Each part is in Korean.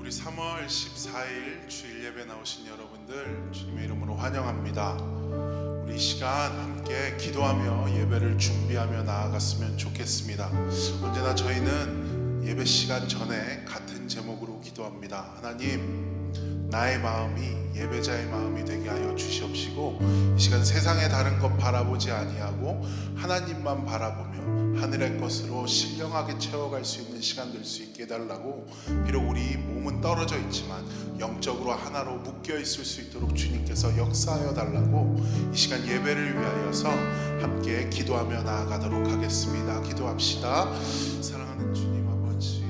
우리 3월 14일 주일 예배 나오신 여러분들 주님의 이름으로 환영합니다. 우리 이 시간 함께 기도하며 예배를 준비하며 나아갔으면 좋겠습니다. 언제나 저희는 예배 시간 전에 같은 제목으로 기도합니다. 하나님, 나의 마음이 예배자의 마음이 되게 하여 주시옵시고, 이 시간 세상의 다른 것 바라보지 아니하고 하나님만 바라보며 하늘의 것으로 신령하게 채워갈 수 있는 시간 될 수 있게 해달라고, 비록 우리 몸은 떨어져 있지만 영적으로 하나로 묶여 있을 수 있도록 주님께서 역사하여 달라고 이 시간 예배를 위하여서 함께 기도하며 나아가도록 하겠습니다. 기도합시다. 사랑하는 주님 아버지,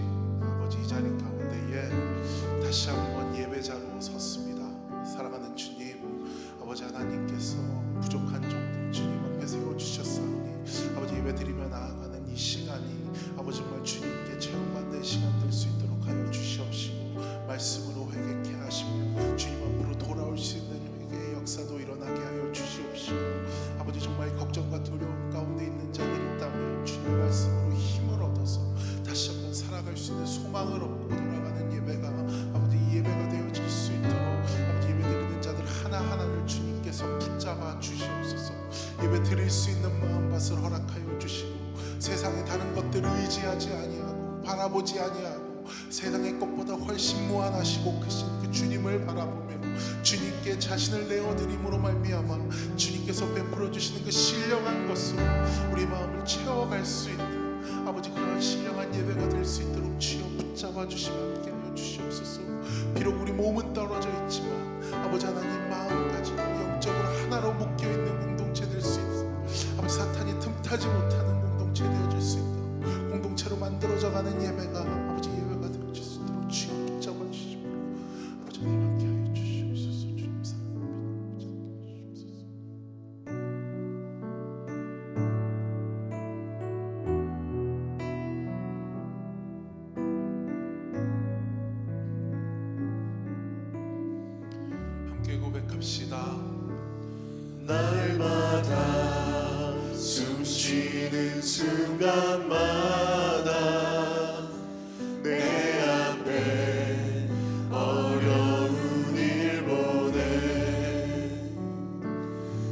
이 자리 가운데에 다시 한번 예배자로 섰습니다. 사랑하는 주님 아버지, 하나님께서 부족한 종들 주님 앞에 세워주셨사오니 아버지, 예배 드리며 나아가는 이 시간이 아버지 정말 주님께 체험받는 시간 될 수 있도록 하여 주시옵시고, 말씀으로 회개케 하시며 주님 앞으로 돌아올 수 있는 회개의 역사도 일어나게 하여 주시옵시고, 아버지 정말 걱정과 두려움 가운데 있는 자들이 있다면 주님의 말씀으로 힘을 얻어서 다시 한번 살아갈 수 있는 소망을 얻고 돌아가는 예배가 아버지 이 예배가 되어질 수 있도록 아버지 예배 드리는 자들 하나하나를 주님께서 붙잡아 주시옵소서. 예배 드릴 수 있는 마음밭을 허락하여 주시고, 세상의 다른 것들을 의지하지 아니하고 바라보지 아니하고 세상의 것보다 훨씬 무한하시고 크신 그 주님을 바라보며 주님께 자신을 내어드림으로 말미암아 주님께서 베풀어 주시는 그 신령한 것으로 우리 마음을 채워갈 수 있는 아버지 그러한 신령한 예배가 될 수 있도록 주여 붙잡아 주시며 함께 하여 주시옵소서. 비록 우리 몸은 떨어져 있지만 아버지 하나님 마음 가지고 영적으로 하나로 묶여 있는 공동체 될 수 있도록, 아버지 사탄이 틈타지 못하는 공동체 되어질 수 있도록 공동체로 만들어져 가는 예배가 아버지 예배가 되어질 수 있도록 주여 붙잡아 주시고, 아버지 하나님 함께 하여 주시옵소서. 주님 사랑합니다. 함께 고백합시다. 날마다 숨쉬는 순간마다 내 앞에 어려운 일 보내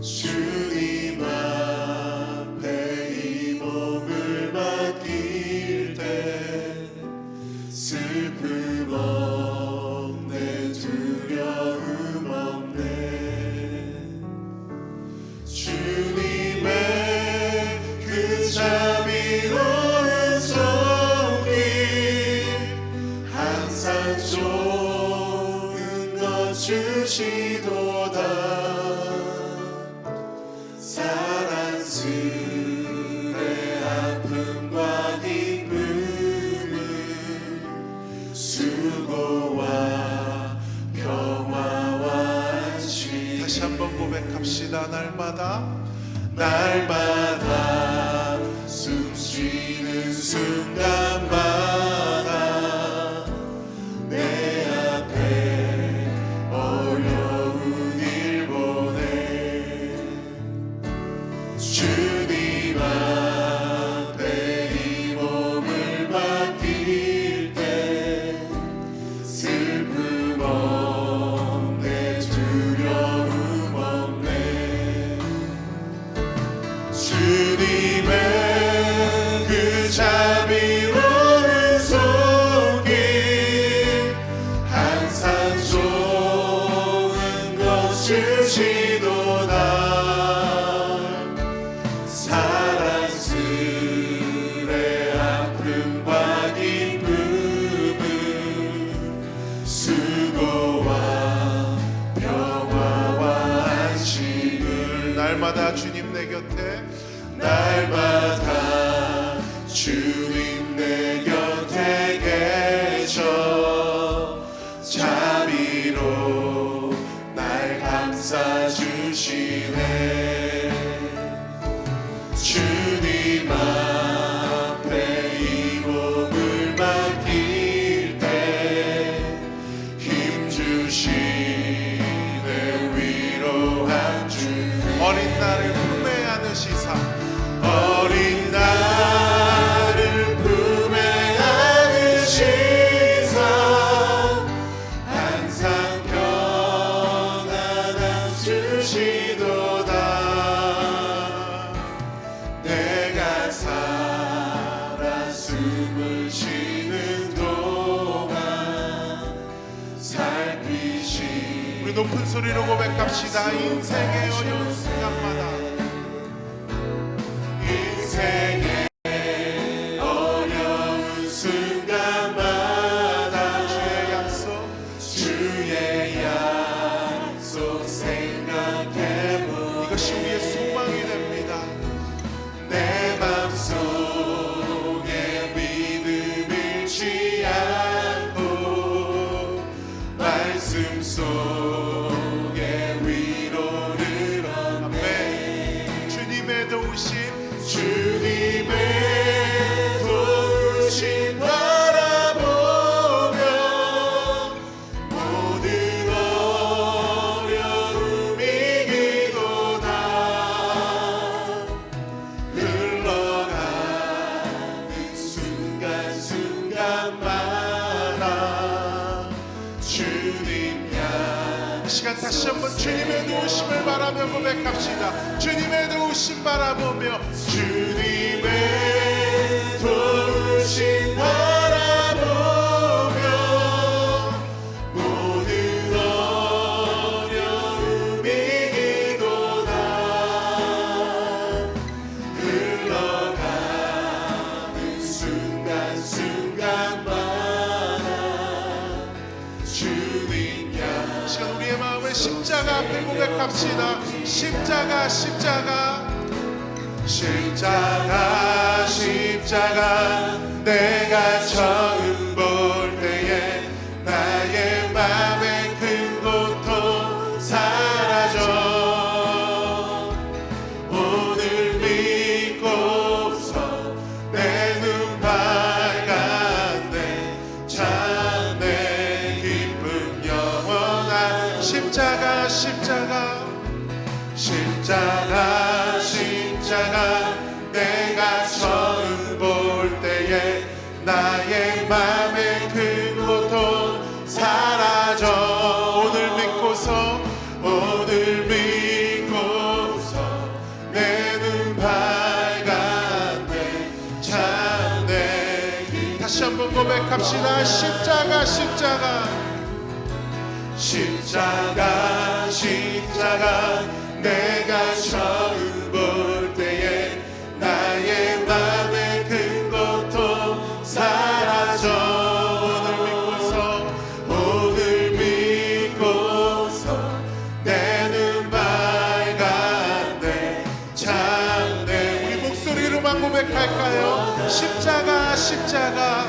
주님 앞에 이 몸을 맡길 때 슬픔 없네, 두려움 없네. 주님의 그 자비로운 손길 항상 좋은 것 주시도다. 사랑스레 아픔과 기쁨을 수고와 평화와 안식. 다시 한번 고백합시다. 날마다 숨쉬는 순간마다 내 앞에 어려운 일 보내 주님 앞에 이 몸을 맡길 때 슬픔 없네, 두려움 없네. 주님의 그 자비 높은 소리로 고백합시다. 인생의 어려운 순간마다 인생의 어려운 순간마다 주의 약속 생각해보 이것이 우리의 소망이 됩니다. 내 맘속에 믿음 잃지 않고 말씀 속에 위로를 얻네. 주님의 도우심 주님의 도우심 바라보며 모든 어려움 이기고 나 흘러가는 순간순간마다 주님 야 이 시간 다시 한번 주님의 도우심을 바라며 고백합시다. 주님의 도우심 바라보며 주님의 도우심 바라보며 모든 어려움 이기고 나 흘러가는 순간순간마다 주님 야 이 시간 우리의 마음을 십자가 앞에 고백합시다. 십자가 십자가 십자가 십자가 내가 처음 볼 때에 나의 맘의 큰 고통 사라져 오늘 믿고서 내 눈 밝았네 참 내 기쁨 영원한 십자가 십자가 십자가 십자가 내가 처음 볼 때에 나의 맘의 큰 고통 사라져 오늘 믿고서 오늘 믿고서 내 눈 밝았네 참 내 길 다시 한번 고백합시다. 십자가 십자가 십자가 십자가 내가 처음 볼 때에 나의 맘의 큰 고통 사라져 오늘 믿고서 내 눈 밝았네 참 내 우리 목소리로만 고백할까요? 십자가 십자가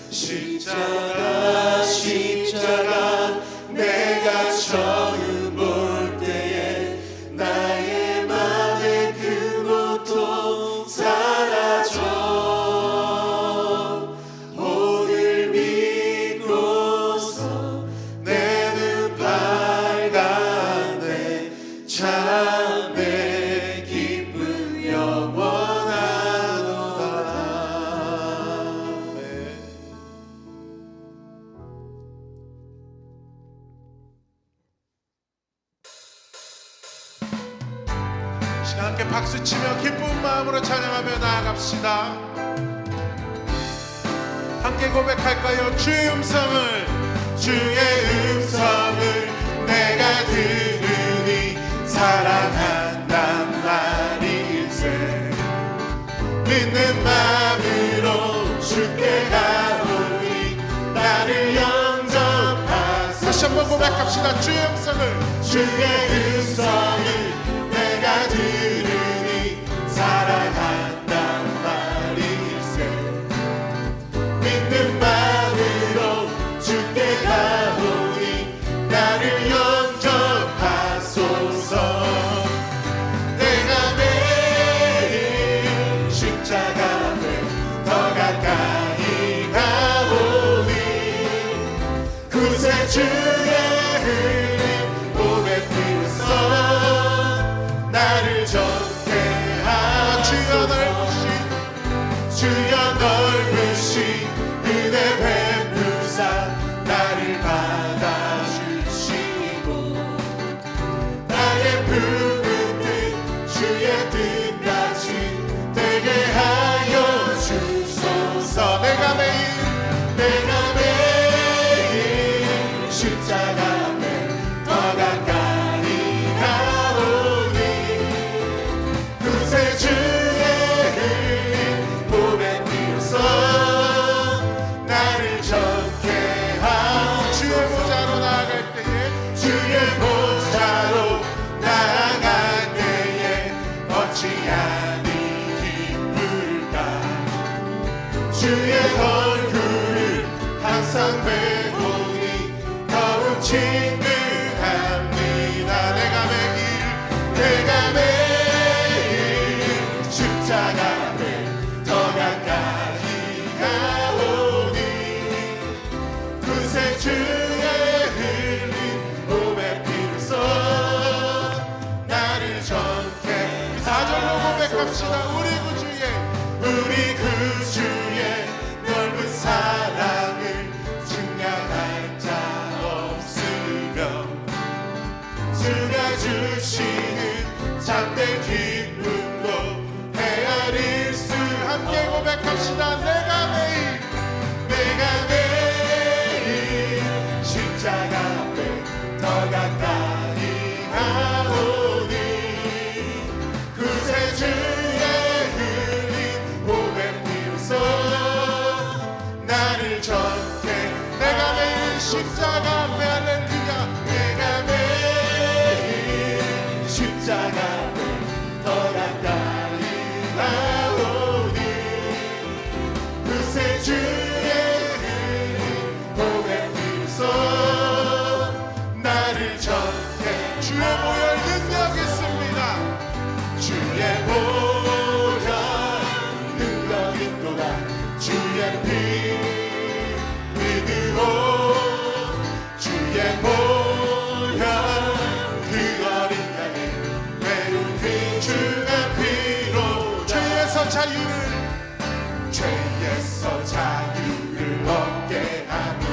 십자가 십자가 내가 처음 볼 때에 나의 맘의 큰 고통 사라져 오늘 믿고서 내 눈 밝았네 참 내 기쁨 영원하도다 시간 함께 박수치며 기쁜 마음으로 찬양하며 나아갑시다. 함께 고백할까요? 주의 음성을 내가 들으니 사랑한단 말일세 믿는 마음으로 주께 가오니 나를 영접하소서 다시 한번 고백합시다. 주의 음성을 주의 음성을 내가 들으니 사랑한단 말일세 믿는 마음으로 주께 가오니 나를 영접하소서 내가 매일 십자가 앞에 더 가까이 가오니 구세주의 흘린 몸의 피로써 나를 정케하소서 주여 넓으신 은혜 베푸사 나를 받아주시고 나의 품은 뜻 주의 뜻같이 되게 하여 주소서 내가 매일 십자가 앞에 주의 얼굴을 항상 배우니 더욱 친근합니다. 내가 매일 십자가 앞에 더 가까이 가오니 그새 주의 흘린 몸의 피로써 나를 전케. 4절로 고백합시다. 우리 그 주의 넓은 사랑을 증명할 자 없으며 주가 주시는 참된 기쁨도 헤아릴 수. 함께 고백합시다. 내가 매일 십자가 앞에 더 가까이 가오니 그새 주의 흘린 몸의 피로써 나를 전케. 내가 매일 십자가 앞에 할렐루야. 내가 매일 십자가 앞에 더 가까이 나오니 그새 주의 흘린 몸의 피로써 나를 전케. 주의 보혈 능력 있습니다. 주의 보혈 능력 있도다. 주의 피 믿으오. 주의 보혈 그 어린 양의 매우 귀중한 피로 죄에서 자유를 얻게 하는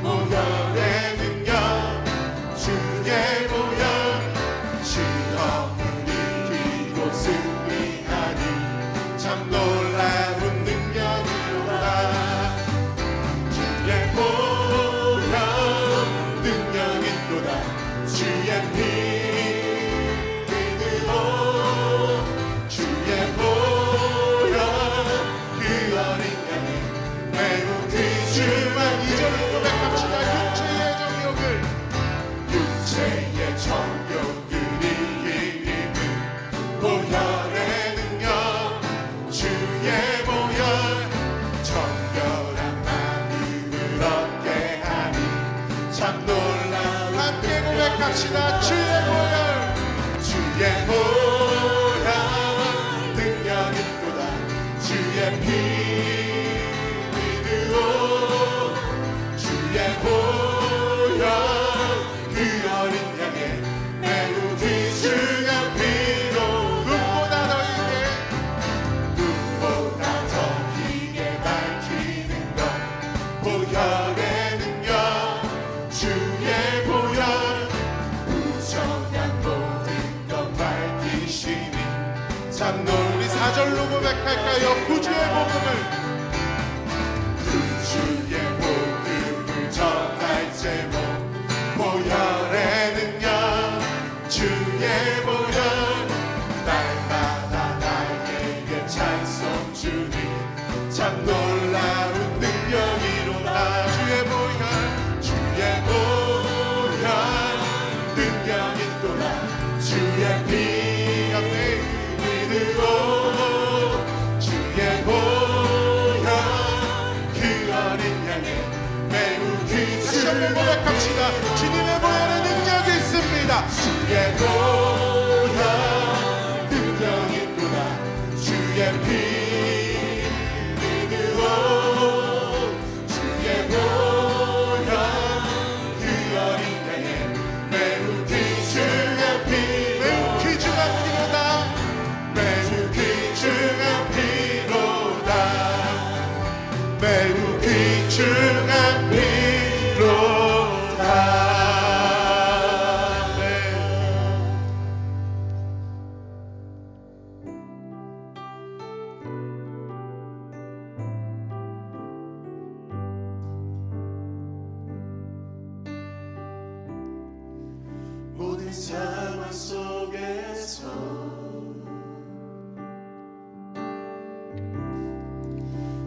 보혈의 능력. 주의 보혈 시험을 이기고 승리하니 참 놀라운 능력이로다. 주의 보혈 능력 있도다. 주의 피 믿으오. 주의 보혈 그 어린 양의 매우 귀중한. 2절을 고백합시다. 육체의 정욕을 이기는 보혈의 능력. 주의 보혈 정결한 마음을 얻게 하니 참 놀라운. 함께 고백합시다. 주의 보혈 능력 있도다. 주의 피 믿으오. 주의 보혈 그 어린 양의 매우 귀중한 피로 눈보다 더 희게 밝히는 것 보혈의 능력. 주의 보혈 부정한 모든 것 밝히시니 참 우리 4절로 고백할까요? 구주의 복음을 전할 제목 보혈의 능력. 주의 보혈 날마다 나에게 찬송 주니 참 놀라운 능력이로다. 주의 보혈 능력 있도다. 주의 피 믿으오. 주의 보혈 그 어린 양의 매우 다시 한번 귀중한. 고백합시다. 주님의 보혈의 능력이 있습니다. 주의 보혈 능력 있구나. 주의 피 믿으오. 주의 보혈 그 어린 양의 매우 귀중한 피. 매우 귀중한 피로다. 매우 귀중한 피로다. 매우 귀중한 피로다. 네. 모든 상황 속에서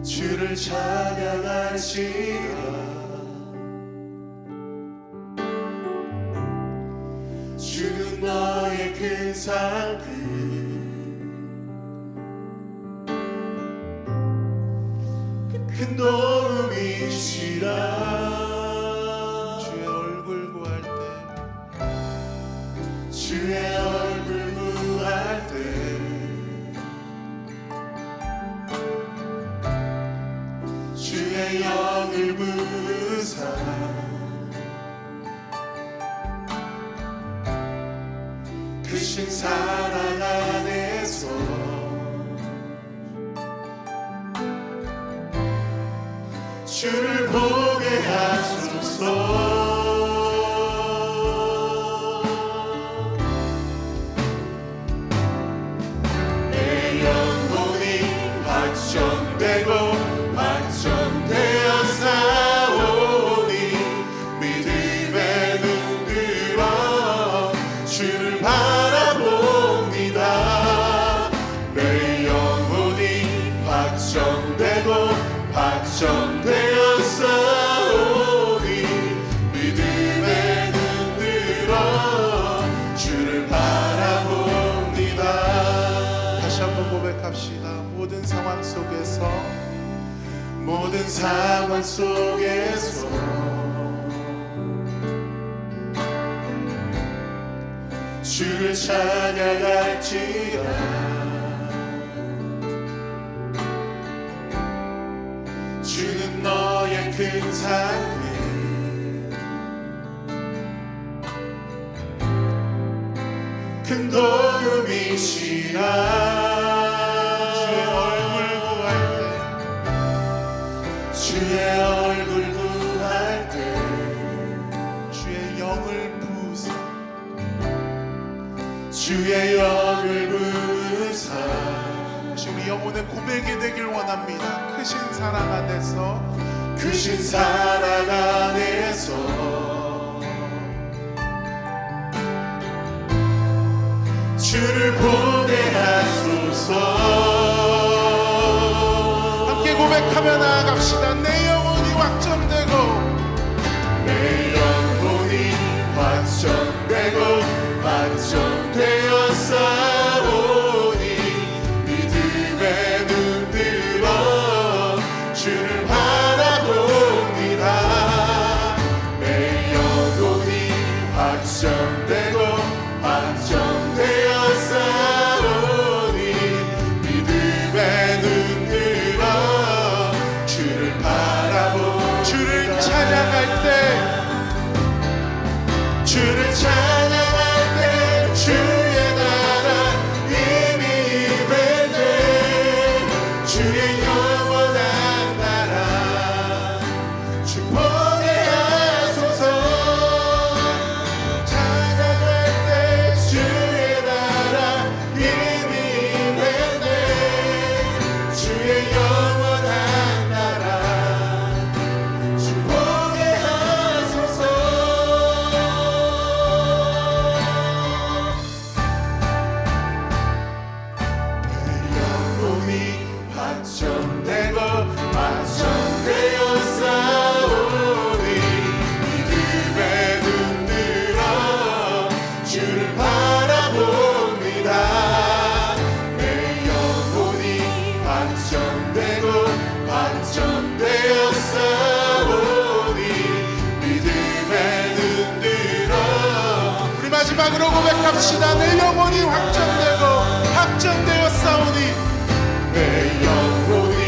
주를 찬양할지라. 주는 너의 큰 상급 큰 도움이시라. 주의 얼굴 구할 때 주의 얼굴 구할 때 주의 영을 부으사 크신 사랑 안에서 주를 보게 하소서. 내 영혼이 확정되고 확정되어 싸우니 믿음의 눈 들어 주를 바라봅니다. 내 영혼이 확정되고 확정되어 싸우니 믿음의 눈 들어 주를 바라봅니다. 다시 한번 고백합시다. 모든 상황 속에서 모든 상황 속에서 주를 찬양할지라. 주는 너의 큰 삶에 큰 도움이시라. 주의 얼굴 구할 때 주의 얼굴 구할 때 주의 영을 부으사 주의 영을 부으사 다시 우리 영혼의 고백이 되길 원합니다. 크신 사랑 안에서 크신 사랑 안에서 주를 보게 하소서. 함께 고백하며 나아갑시다. 내 영혼이 확정되고 내 영혼이 확정되고 확정되어 싸우니 믿음의 눈 들어 주를 바라봅니다. 내 영혼이 확정되고 확정되어 싸우니 믿음의 눈 들어 주를 바라봅니다. 주를 찬양할 때 주를 찬양할 때 주의 나라 이미 임했네. 주의 영원한 나라 주 보게 하소서. 찬양할 때 주의 나라 이미 임했네. 주의 영원한 나라 주 보게 하소서. 영혼이 확정되고 확정되어 싸우니 믿음의 눈 들어 주를 바라봅니다. 내 영혼이 확정되고 확정되어 싸우니 믿음의 눈 들어 우리 마지막으로 고백합시다. 내 영혼이 확정되고 확정되어 싸우니 내 영혼이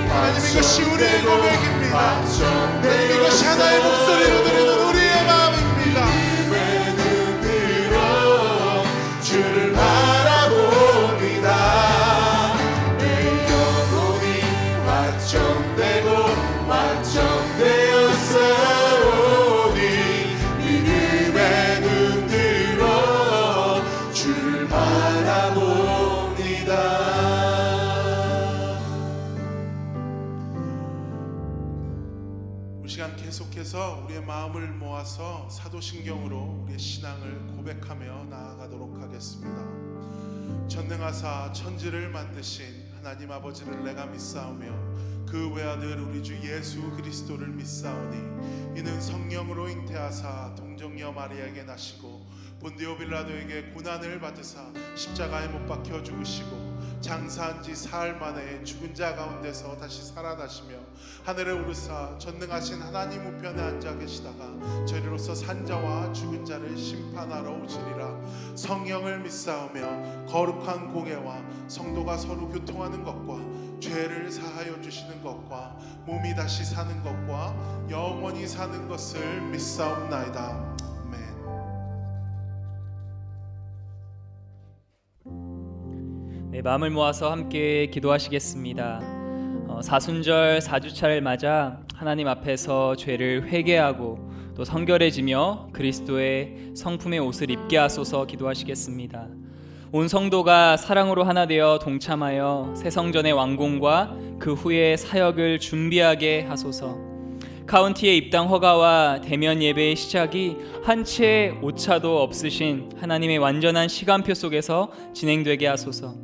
하나님 이것이 우리의 고백입니다. 확정되어 하나님 이것이 하나의 목소리로 드리는 우리의 마음입니다. 믿음의 눈 들어 주를 바라봅니다. 내 영혼이 확정되고 확정되어 싸우니 믿음의 눈 들어 주를 바라봅니다. 이 시간 계속해서 우리의 마음을 모아서 사도신경으로 우리의 신앙을 고백하며 나아가도록 하겠습니다. 전능하사 천지를 만드신 하나님 아버지를 내가 믿사오며 그 외아들 우리 주 예수 그리스도를 믿사오니 이는 성령으로 잉태하사 동정녀 마리아에게 나시고 본디오 빌라도에게 고난을 받으사 십자가에 못 박혀 죽으시고 장사한 지 사흘 만에 죽은 자 가운데서 다시 살아나시며 하늘에 오르사 전능하신 하나님 우편에 앉아 계시다가 저리로서 산자와 죽은 자를 심판하러 오시리라. 성령을 믿사오며 거룩한 공예와 성도가 서로 교통하는 것과 죄를 사하여 주시는 것과 몸이 다시 사는 것과 영원히 사는 것을 믿사옵나이다. 네, 마음을 모아서 함께 기도하시겠습니다. 사순절 4주차를 맞아 하나님 앞에서 죄를 회개하고 또 성결해지며 그리스도의 성품의 옷을 입게 하소서 기도하시겠습니다. 온 성도가 사랑으로 하나 되어 동참하여 새 성전의 완공과 그 후의 사역을 준비하게 하소서. 카운티의 입당 허가와 대면 예배의 시작이 한 채의 오차도 없으신 하나님의 완전한 시간표 속에서 진행되게 하소서.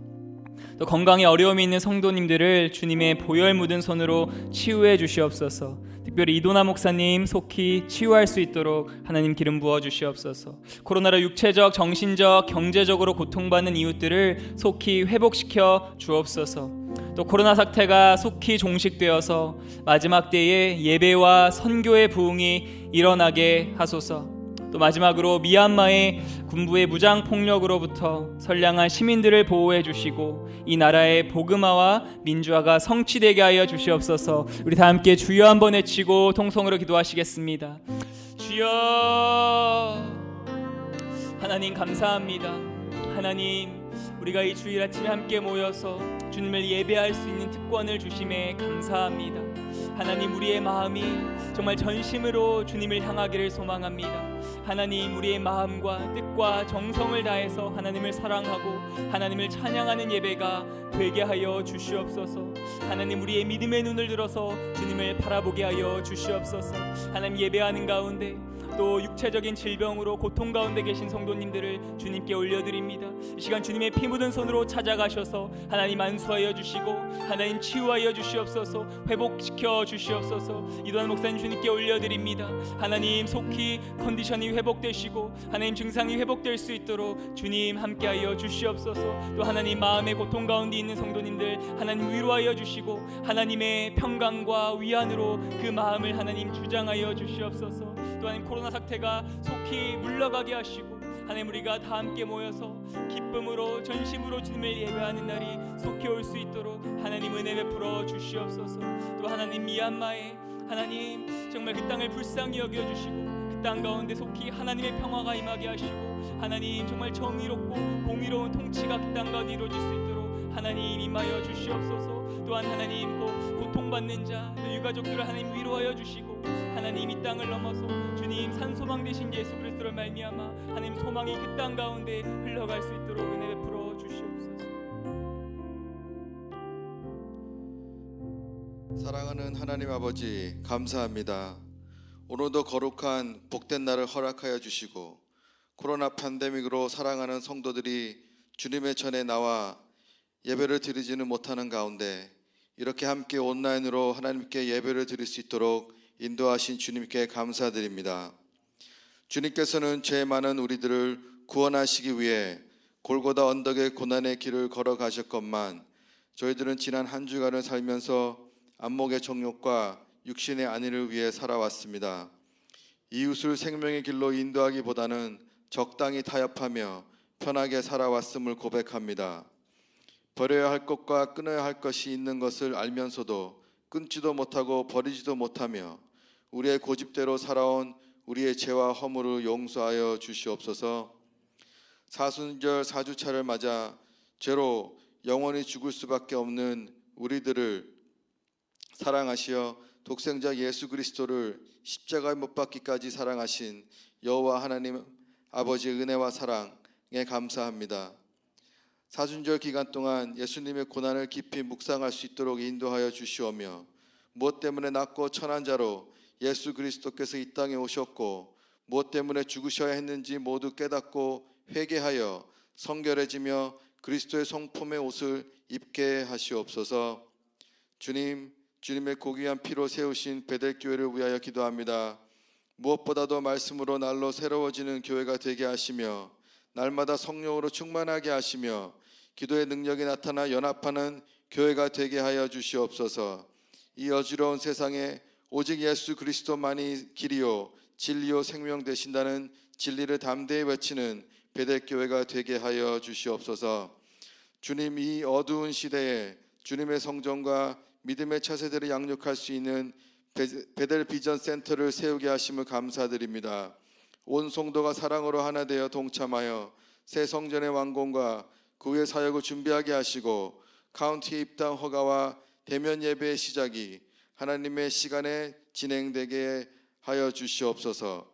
또 건강에 어려움이 있는 성도님들을 주님의 보혈 묻은 손으로 치유해 주시옵소서. 특별히 이도나 목사님 속히 치유할 수 있도록 하나님 기름 부어 주시옵소서. 코로나로 육체적, 정신적, 경제적으로 고통받는 이웃들을 속히 회복시켜 주옵소서. 또 코로나 사태가 속히 종식되어서 마지막 때에 예배와 선교의 부흥이 일어나게 하소서. 또 마지막으로 미얀마의 군부의 무장 폭력으로부터 선량한 시민들을 보호해 주시고 이 나라의 복음화와 민주화가 성취되게 하여 주시옵소서. 우리 다 함께 주여 한번 외치고 통성으로 기도하시겠습니다. 주여. 하나님 감사합니다. 하나님, 우리가 이 주일 아침에 함께 모여서 주님을 예배할 수 있는 특권을 주심에 감사합니다. 하나님, 우리의 마음이 정말 전심으로 주님을 향하기를 소망합니다. 하나님, 우리의 마음과 뜻과 정성을 다해서 하나님을 사랑하고 하나님을 찬양하는 예배가 되게 하여 주시옵소서. 하나님, 우리의 믿음의 눈을 들어서 주님을 바라보게 하여 주시옵소서. 하나님, 예배하는 가운데 또 육체적인 질병으로 고통 가운데 계신 성도님들을 주님께 올려드립니다. 이 시간 주님의 피 묻은 손으로 찾아가셔서 하나님 안수하여 주시고 하나님 치유하여 주시옵소서. 회복시켜 주시옵소서. 이도한 목사님 주님께 올려드립니다. 하나님, 속히 컨디션이 회복되시고 하나님 증상이 회복될 수 있도록 주님 함께하여 주시옵소서. 또 하나님, 마음의 고통 가운데 있는 성도님들 하나님 위로하여 주시고 하나님의 평강과 위안으로 그 마음을 하나님 주장하여 주시옵소서. 또 하나님, 코로나 사태가 속히 물러가게 하시고 하나님, 우리가 다 함께 모여서 기쁨으로 전심으로 주님을 예배하는 날이 속히 올 수 있도록 하나님 은혜 베풀어 주시옵소서. 또 하나님, 미얀마에 하나님 정말 그 땅을 불쌍히 여겨주시고 그 땅 가운데 속히 하나님의 평화가 임하게 하시고 하나님 정말 정의롭고 공의로운 통치가 그 땅 가운데 이루어질 수 있도록 하나님 임하여 주시옵소서. 또한 하나님, 고통받는 자, 유가족들을 하나님 위로하여 주시고 하나님, 이 땅을 넘어서 주님 산소망 되신 예수 그리스도를 말미암아 하나님 소망이 그 땅 가운데 흘러갈 수 있도록 은혜 베풀어 주시옵소서. 사랑하는 하나님 아버지, 감사합니다. 오늘도 거룩한 복된 날을 허락하여 주시고 코로나 팬데믹으로 사랑하는 성도들이 주님의 전에 나와 예배를 드리지는 못하는 가운데 이렇게 함께 온라인으로 하나님께 예배를 드릴 수 있도록 인도하신 주님께 감사드립니다. 주님께서는 죄 많은 우리들을 구원하시기 위해 골고다 언덕의 고난의 길을 걸어가셨건만 저희들은 지난 한 주간을 살면서 안목의 정욕과 육신의 안위를 위해 살아왔습니다. 이웃을 생명의 길로 인도하기보다는 적당히 타협하며 편하게 살아왔음을 고백합니다. 버려야 할 것과 끊어야 할 것이 있는 것을 알면서도 끊지도 못하고 버리지도 못하며 우리의 고집대로 살아온 우리의 죄와 허물을 용서하여 주시옵소서. 사순절 4주차를 맞아 죄로 영원히 죽을 수밖에 없는 우리들을 사랑하시어 독생자 예수 그리스도를 십자가에 못 박기까지 사랑하신 여호와 하나님 아버지의 은혜와 사랑에 감사합니다. 사순절 기간 동안 예수님의 고난을 깊이 묵상할 수 있도록 인도하여 주시오며 무엇 때문에 낮고 천한 자로 예수 그리스도께서 이 땅에 오셨고 무엇 때문에 죽으셔야 했는지 모두 깨닫고 회개하여 성결해지며 그리스도의 성품의 옷을 입게 하시옵소서. 주님의 고귀한 피로 세우신 베델교회를 위하여 기도합니다. 무엇보다도 말씀으로 날로 새로워지는 교회가 되게 하시며 날마다 성령으로 충만하게 하시며 기도의 능력이 나타나 연합하는 교회가 되게 하여 주시옵소서. 이 어지러운 세상에 오직 예수 그리스도만이 길이요 진리요 생명 되신다는 진리를 담대히 외치는 베델교회가 되게 하여 주시옵소서. 주님, 이 어두운 시대에 주님의 성전과 믿음의 차세대를 양육할 수 있는 베델 비전 센터를 세우게 하심을 감사드립니다. 온 성도가 사랑으로 하나 되어 동참하여 새 성전의 완공과 그 후의 사역을 준비하게 하시고 카운티의 입당 허가와 대면 예배의 시작이 하나님의 시간에 진행되게 하여 주시옵소서.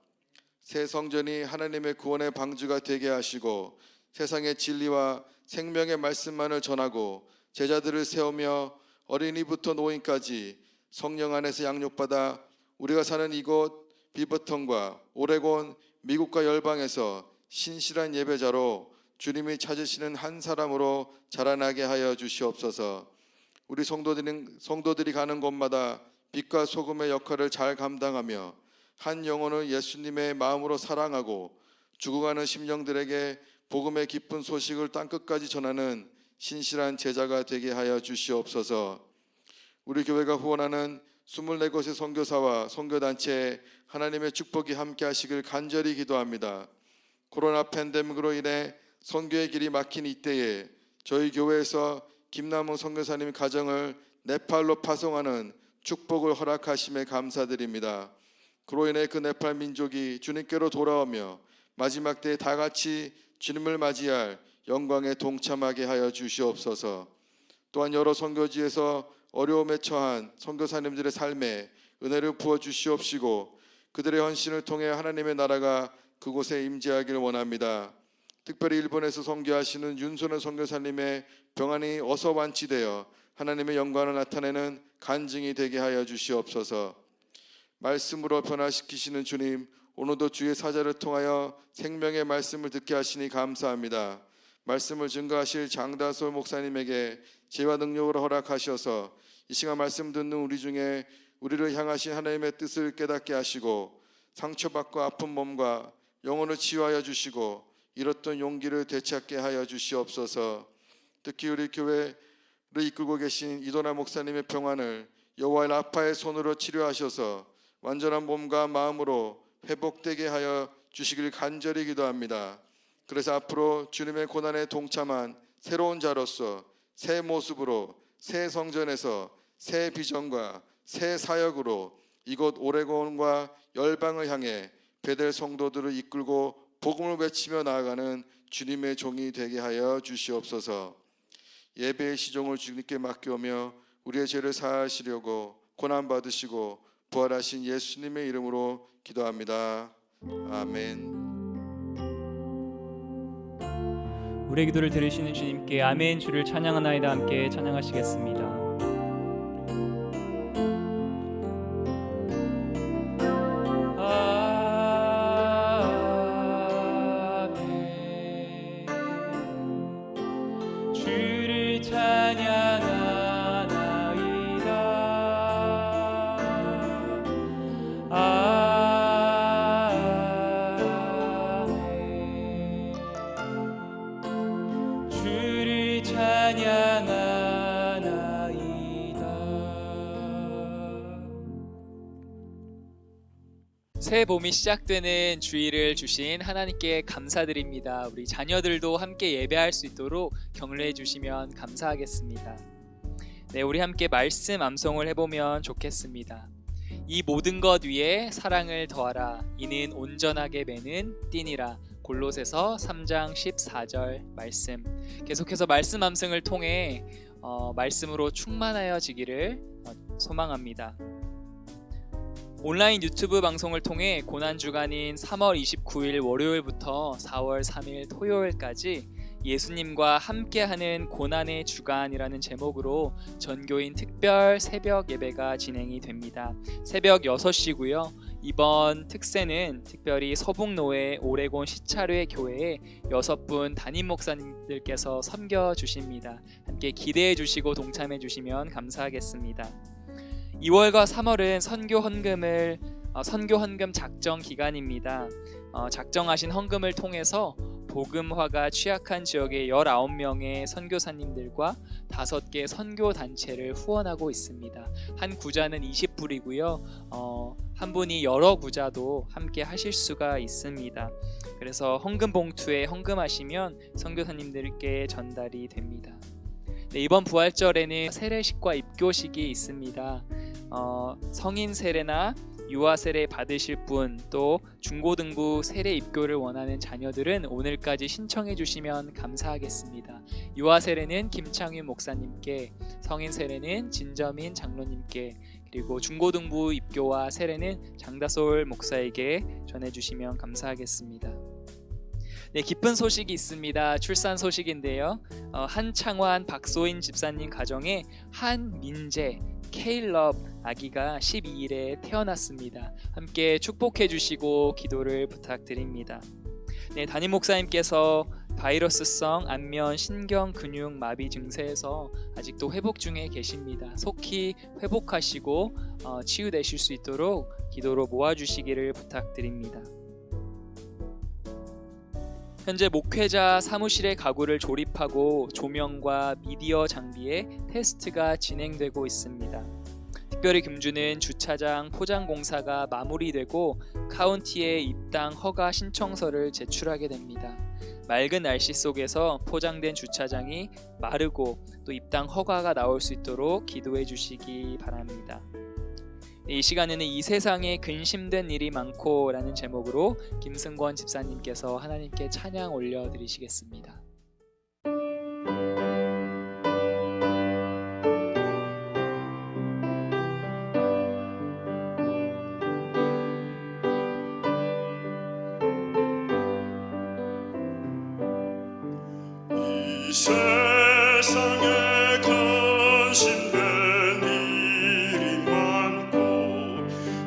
새 성전이 하나님의 구원의 방주가 되게 하시고 세상의 진리와 생명의 말씀만을 전하고 제자들을 세우며 어린이부터 노인까지 성령 안에서 양육받아 우리가 사는 이곳 비버턴과 오레곤, 미국과 열방에서 신실한 예배자로 주님이 찾으시는 한 사람으로 자라나게 하여 주시옵소서. 우리 성도들이 가는 곳마다 빛과 소금의 역할을 잘 감당하며 한 영혼을 예수님의 마음으로 사랑하고 죽어가는 심령들에게 복음의 기쁜 소식을 땅끝까지 전하는 신실한 제자가 되게 하여 주시옵소서. 우리 교회가 후원하는 24곳의 선교사와 선교단체에 하나님의 축복이 함께 하시길 간절히 기도합니다. 코로나 팬데믹으로 인해 선교의 길이 막힌 이때에 저희 교회에서 김남웅 선교사님 가정을 네팔로 파송하는 축복을 허락하심에 감사드립니다. 그로 인해 그 네팔 민족이 주님께로 돌아오며 마지막 때에 다 같이 주님을 맞이할 영광에 동참하게 하여 주시옵소서. 또한 여러 선교지에서 어려움에 처한 선교사님들의 삶에 은혜를 부어 주시옵시고 그들의 헌신을 통해 하나님의 나라가 그곳에 임재하기를 원합니다. 특별히 일본에서 선교하시는 윤선호 선교사님의 병환이 어서 완치되어 하나님의 영광을 나타내는 간증이 되게 하여 주시옵소서. 말씀으로 변화시키시는 주님, 오늘도 주의 사자를 통하여 생명의 말씀을 듣게 하시니 감사합니다. 말씀을 증거하실 장다솔 목사님에게 지혜와 능력으로 허락하셔서 이 시간 말씀 듣는 우리 중에 우리를 향하신 하나님의 뜻을 깨닫게 하시고 상처받고 아픈 몸과 영혼을 치유하여 주시고 잃었던 용기를 되찾게 하여 주시옵소서. 특히 우리 교회를 이끌고 계신 이도나 목사님의 평안을 여호와 라파의 손으로 치료하셔서 완전한 몸과 마음으로 회복되게 하여 주시길 간절히 기도합니다. 그래서 앞으로 주님의 고난에 동참한 새로운 자로서 새 모습으로 새 성전에서 새 비전과 새 사역으로 이곳 오레곤과 열방을 향해 베델 성도들을 이끌고 복음을 외치며 나아가는 주님의 종이 되게 하여 주시옵소서. 예배의 시종을 주님께 맡겨오며 우리의 죄를 사하시려고 고난 받으시고 부활하신 예수님의 이름으로 기도합니다. 아멘. 우리의 기도를 들으시는 주님께 아멘 주를 찬양하나이다. 함께 찬양하시겠습니다. 새해 봄이 시작되는 주일을 주신 하나님께 감사드립니다. 우리 자녀들도 함께 예배할 수 있도록 격려해 주시면 감사하겠습니다. 네, 우리 함께 말씀 암송을 해보면 좋겠습니다. 이 모든 것 위에 사랑을 더하라. 이는 온전하게 매는 띠니라. 골로새서 3장 14절 말씀. 계속해서 말씀 암송을 통해 말씀으로 충만하여지기를 소망합니다. 온라인 유튜브 방송을 통해 고난주간인 3월 29일 월요일부터 4월 3일 토요일까지 예수님과 함께하는 고난의 주간이라는 제목으로 전교인 특별 새벽 예배가 진행이 됩니다. 새벽 6시고요. 이번 특세는 특별히 서북노회 오레곤 시차르의 교회에 6분 담임 목사님들께서 섬겨주십니다. 함께 기대해 주시고 동참해 주시면 감사하겠습니다. 2월과 3월은 선교 헌금 작정 기간입니다. 작정하신 헌금을 통해서 복음화가 취약한 지역의 19명의 선교사님들과 5개 선교 단체를 후원하고 있습니다. 한 구자는 20불이고요. 한 분이 여러 구자도 함께 하실 수가 있습니다. 그래서 헌금 봉투에 헌금하시면 선교사님들께 전달이 됩니다. 네, 이번 부활절에는 세례식과 입교식이 있습니다. 성인 세례나 유아 세례 받으실 분, 또 중고등부 세례 입교를 원하는 자녀들은 오늘까지 신청해 주시면 감사하겠습니다. 유아 세례는 김창윤 목사님께, 성인 세례는 진저민 장로님께, 그리고 중고등부 입교와 세례는 장다솔 목사에게 전해주시면 감사하겠습니다. 네, 기쁜 소식이 있습니다. 출산 소식인데요. 한창환 박소인 집사님 가정에 한민재 케일럽 아기가 12일에 태어났습니다. 함께 축복해 주시고 기도를 부탁드립니다. 네, 담임 목사님께서 바이러스성 안면 신경 근육 마비 증세에서 아직도 회복 중에 계십니다. 속히 회복하시고 치유되실 수 있도록 기도로 모아주시기를 부탁드립니다. 현재 목회자 사무실의 가구를 조립하고 조명과 미디어 장비의 테스트가 진행되고 있습니다. 특별히 금주는 주차장 포장 공사가 마무리되고 카운티에 입당 허가 신청서를 제출하게 됩니다. 맑은 날씨 속에서 포장된 주차장이 마르고 또 입당 허가가 나올 수 있도록 기도해 주시기 바랍니다. 이 시간에는 이 세상에 근심된 일이 많고 라는 제목으로 김승권 집사님께서 하나님께 찬양 올려드리시겠습니다. 이 세상에 근심된 일이 많고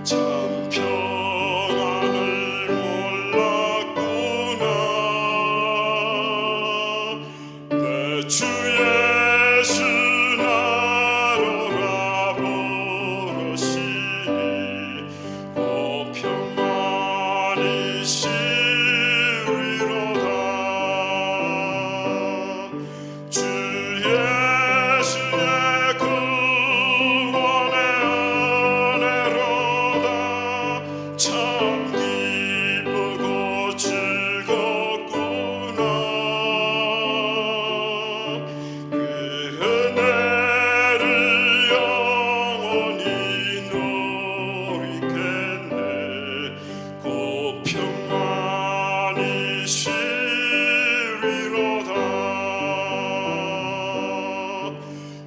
참 평안을 몰랐구나. 내 주 예수 나로 가버러시니 곧 평안이 시리로다. 주 예수의 구원의 은혜로다. 참 기쁘고 즐겁구나. 그 은혜를 영원히 누리겠네. 곧 평안이 시리로다.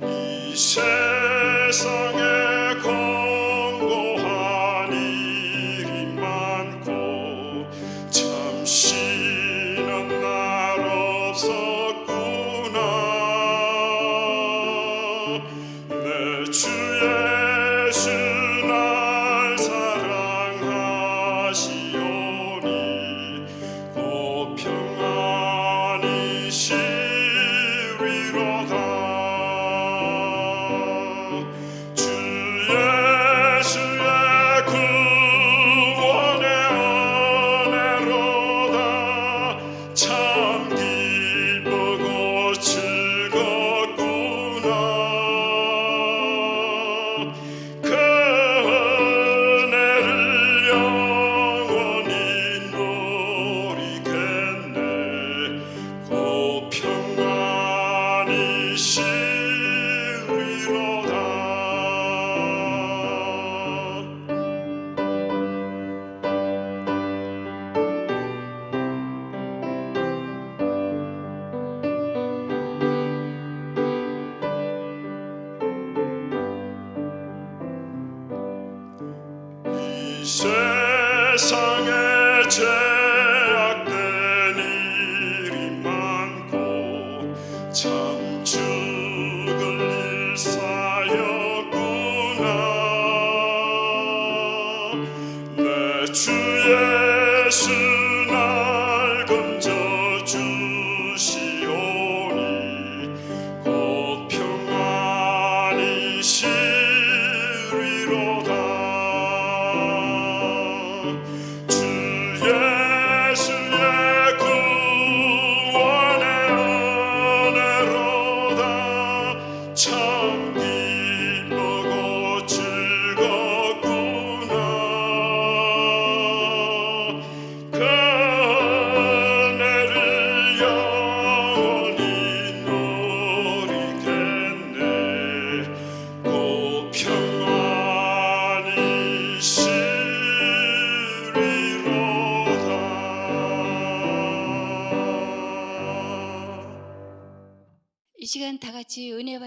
이 세상에 공고한 일이 많고 잠시는 날 없었구나. 내 주 예수 날 사랑하시오니 곧 평안이 시리로다. 주 예수의 구원의 은혜로다. 참 기쁘고 즐겁구나. 그 은혜를 영원히 누리겠네. 곧 평안이 시리로다. 이 세상에 죄악된 일이 많고 참 죽을 일사였구나. 내 주 예수 날 건져주시오니 곧 평안이 시리로다. 주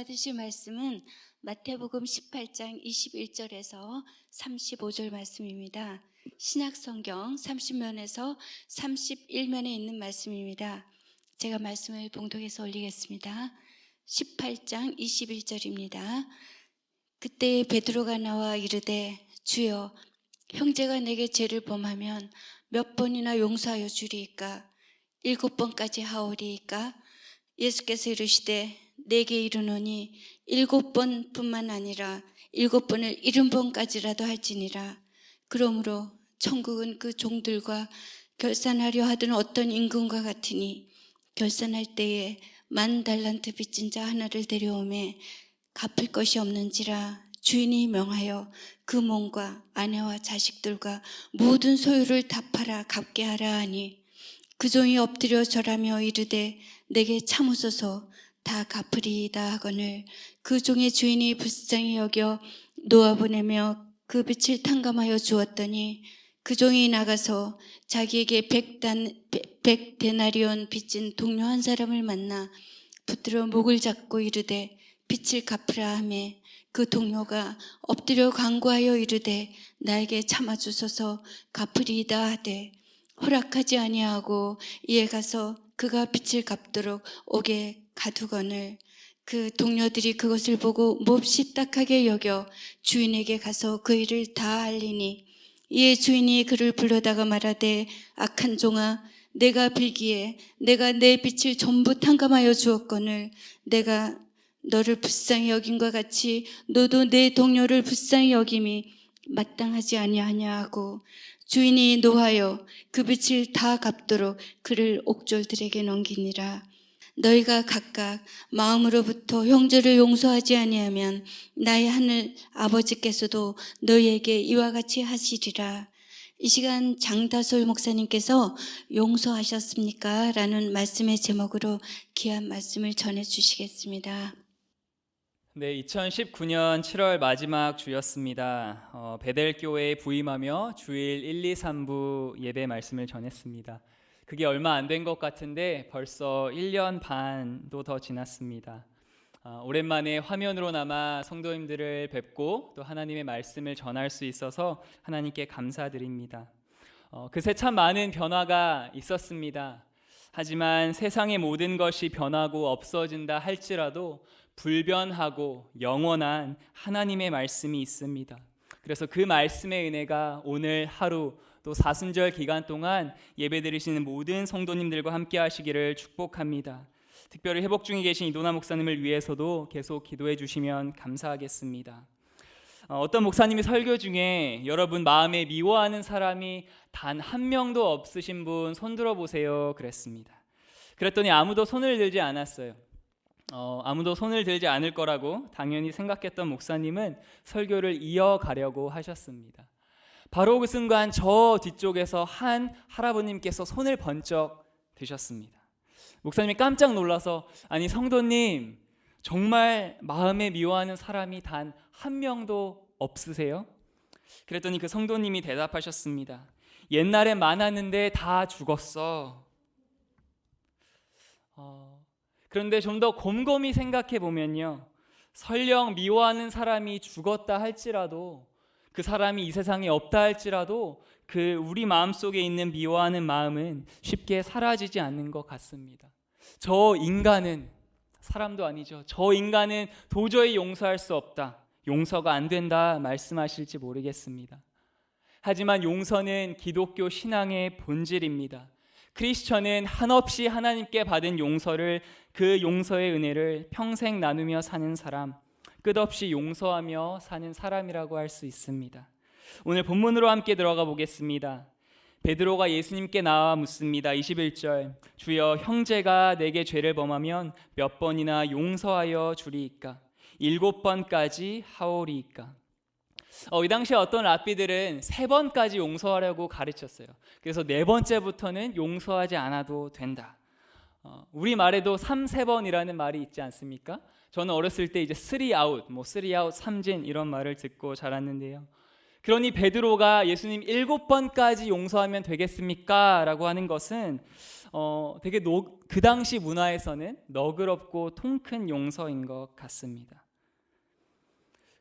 받으실 말씀은 마태복음 18장 21절에서 35절 말씀입니다. 신약성경 30면에서 31면에 있는 말씀입니다. 제가 말씀을 봉독해서 올리겠습니다. 18장 21절입니다. 그때 베드로가 나와 이르되 주여, 형제가 내게 죄를 범하면 몇 번이나 용서하여 주리이까? 7번까지 하오리이까? 예수께서 이르시되 내게 이르노니 7번뿐만 아니라 7번을 70번까지라도 할지니라. 그러므로 천국은 그 종들과 결산하려 하던 어떤 임금과 같으니 결산할 때에 10,000달란트 빚진 자 하나를 데려오매 갚을 것이 없는지라 주인이 명하여 그 몸과 아내와 자식들과 모든 소유를 다 팔아 갚게 하라 하니 그 종이 엎드려 절하며 이르되 내게 참으소서 다 갚으리이다 하거늘 그 종의 주인이 불쌍히 여겨 놓아보내며 그 빚을 탕감하여 주었더니 그 종이 나가서 자기에게 100데나리온 빚진 동료 한 사람을 만나 붙들어 목을 잡고 이르되 빚을 갚으라 하매 그 동료가 엎드려 간구하여 이르되 나에게 참아주소서 갚으리이다 하되 허락하지 아니하고 이에 가서 그가 빚을 갚도록 옥에 가두거늘 그 동료들이 그것을 보고 몹시 딱하게 여겨 주인에게 가서 그 일을 다 알리니 이에 주인이 그를 불러다가 말하되 악한 종아, 내가 빌기에 내가 내 빚을 전부 탕감하여 주었거늘 내가 너를 불쌍히 여김과 같이 너도 내 동료를 불쌍히 여김이 마땅하지 아니하냐 하고 주인이 노하여 그 빚을 다 갚도록 그를 옥졸들에게 넘기니라. 너희가 각각 마음으로부터 형제를 용서하지 아니하면 나의 하늘 아버지께서도 너희에게 이와 같이 하시리라. 이 시간 장다솔 목사님께서 용서하셨습니까? 라는 말씀의 제목으로 귀한 말씀을 전해 주시겠습니다. 네, 2019년 7월 마지막 주였습니다. 베델교회에 부임하며 주일 1, 2, 3부 예배 말씀을 전했습니다. 그게 얼마 안 된 것 같은데 벌써 1년 반도 더 지났습니다. 오랜만에 화면으로나마 성도님들을 뵙고 또 하나님의 말씀을 전할 수 있어서 하나님께 감사드립니다. 그새 참 많은 변화가 있었습니다. 하지만 세상의 모든 것이 변하고 없어진다 할지라도 불변하고 영원한 하나님의 말씀이 있습니다. 그래서 그 말씀의 은혜가 오늘 하루 또 사순절 기간 동안 예배드리시는 모든 성도님들과 함께 하시기를 축복합니다. 특별히 회복 중에 계신 이도나 목사님을 위해서도 계속 기도해 주시면 감사하겠습니다. 어떤 목사님이 설교 중에 여러분 마음에 미워하는 사람이 단 한 명도 없으신 분 손 들어보세요 그랬습니다. 그랬더니 아무도 손을 들지 않았어요. 아무도 손을 들지 않을 거라고 당연히 생각했던 목사님은 설교를 이어가려고 하셨습니다. 바로 그 순간 저 뒤쪽에서 한 할아버님께서 손을 번쩍 드셨습니다. 목사님이 깜짝 놀라서 아니 성도님 정말 마음에 미워하는 사람이 단 한 명도 없으세요? 그랬더니 그 성도님이 대답하셨습니다. 옛날엔 많았는데 다 죽었어. 그런데 좀 더 곰곰이 생각해 보면요, 설령 미워하는 사람이 죽었다 할지라도 그 사람이 이 세상에 없다 할지라도 그 우리 마음속에 있는 미워하는 마음은 쉽게 사라지지 않는 것 같습니다. 저 인간은 사람도 아니죠. 저 인간은 도저히 용서할 수 없다, 용서가 안 된다 말씀하실지 모르겠습니다. 하지만 용서는 기독교 신앙의 본질입니다. 크리스천은 한없이 하나님께 받은 용서를, 그 용서의 은혜를 평생 나누며 사는 사람, 끝없이 용서하며 사는 사람이라고 할 수 있습니다. 오늘 본문으로 함께 들어가 보겠습니다. 베드로가 예수님께 나와 묻습니다. 21절, 주여 형제가 내게 죄를 범하면 몇 번이나 용서하여 주리이까? 7번까지 하오리이까? 이 당시에 어떤 랍비들은 3번까지 용서하라고 가르쳤어요. 그래서 4번째부터는 용서하지 않아도 된다. 우리 말에도 3번이라는 말이 있지 않습니까? 저는 어렸을 때 이제 3아웃, 3아웃 3진 이런 말을 듣고 자랐는데요. 그러니 베드로가 예수님 7번까지 용서하면 되겠습니까? 라고 하는 것은 되게 그 당시 문화에서는 너그럽고 통큰 용서인 것 같습니다.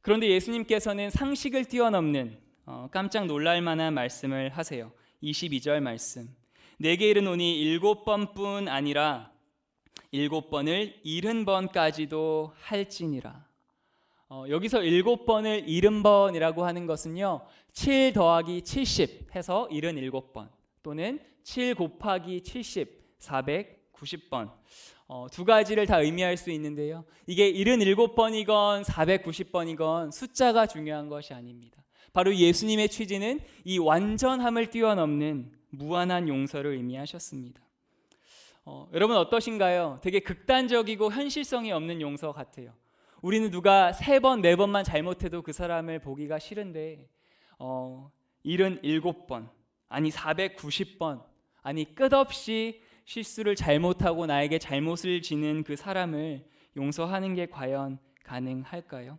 그런데 예수님께서는 상식을 뛰어넘는 깜짝 놀랄 만한 말씀을 하세요. 22절 말씀. 내게 이르노니 7번뿐 아니라 7번을 70번까지도 할지니라. 여기서 7번을 70번이라고 하는 것은요, 7 더하기 70 해서 77번, 또는 7 곱하기 70, 490번. 두 가지를 다 의미할 수 있는데요, 이게 77번이건 490번이건 숫자가 중요한 것이 아닙니다. 바로 예수님의 취지는 이 완전함을 뛰어넘는 무한한 용서를 의미하셨습니다. 여러분 어떠신가요? 되게 극단적이고 현실성이 없는 용서 같아요. 우리는 누가 3번, 4번만 잘못해도 그 사람을 보기가 싫은데 77번, 아니 490번, 아니 끝없이 실수를 잘못하고 나에게 잘못을 지는 그 사람을 용서하는 게 과연 가능할까요?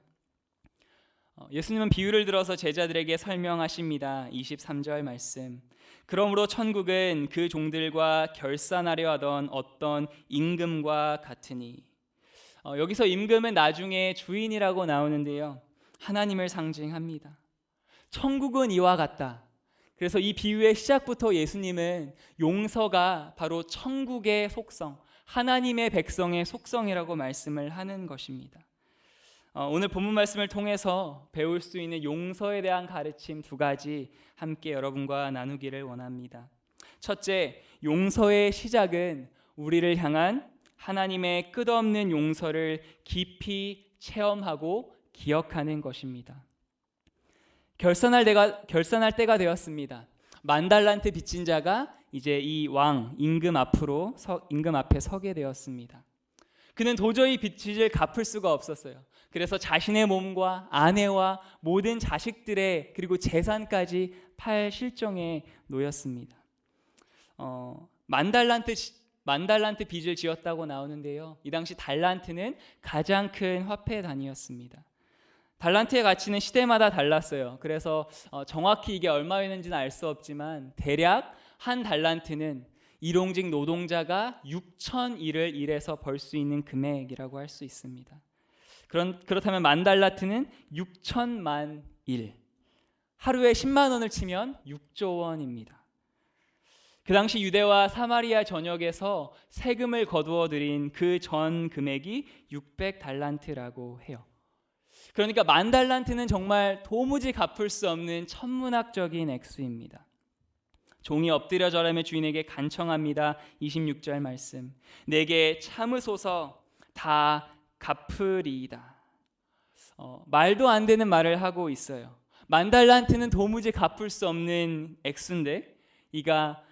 예수님은 비유를 들어서 제자들에게 설명하십니다. 23절 말씀. 그러므로 천국은 그 종들과 결산하려 하던 어떤 임금과 같으니. 여기서 임금은 나중에 주인이라고 나오는데요, 하나님을 상징합니다. 천국은 이와 같다. 그래서 이 비유의 시작부터 예수님은 용서가 바로 천국의 속성, 하나님의 백성의 속성이라고 말씀을 하는 것입니다. 오늘 본문 말씀을 통해서 배울 수 있는 용서에 대한 가르침 2가지 함께 여러분과 나누기를 원합니다. 첫째, 용서의 시작은 우리를 향한 하나님의 끝없는 용서를 깊이 체험하고 기억하는 것입니다. 결산할 때가 되었습니다. 10,000달란트 빚진 자가 이제 이 왕 임금 앞에 서게 되었습니다. 그는 도저히 빚을 갚을 수가 없었어요. 그래서 자신의 몸과 아내와 모든 자식들의 그리고 재산까지 팔 실정에 놓였습니다. 10,000달란트 빚을 지었다고 나오는데요, 이 당시 달란트는 가장 큰 화폐 단위였습니다. 달란트의 가치는 시대마다 달랐어요. 그래서 정확히 이게 얼마였는지는 알 수 없지만 대략 한 달란트는 일용직 노동자가 6,000일을 일해서 벌 수 있는 금액이라고 할 수 있습니다. 그렇다면 10,000달란트는 6,000만 일, 하루에 10만 원을 치면 6조 원입니다. 그 당시 유대와 사마리아 전역에서 세금을 거두어 들인 그 전 금액이 600달란트라고 해요. 그러니까 10,000달란트는 정말 도무지 갚을 수 없는 천문학적인 액수입니다. 종이 엎드려 절하며 주인에게 간청합니다. 26절 말씀. 내게 참으소서, 다 갚으리이다. 말도 안 되는 말을 하고 있어요. 10,000달란트는 도무지 갚을 수 없는 액수인데 이가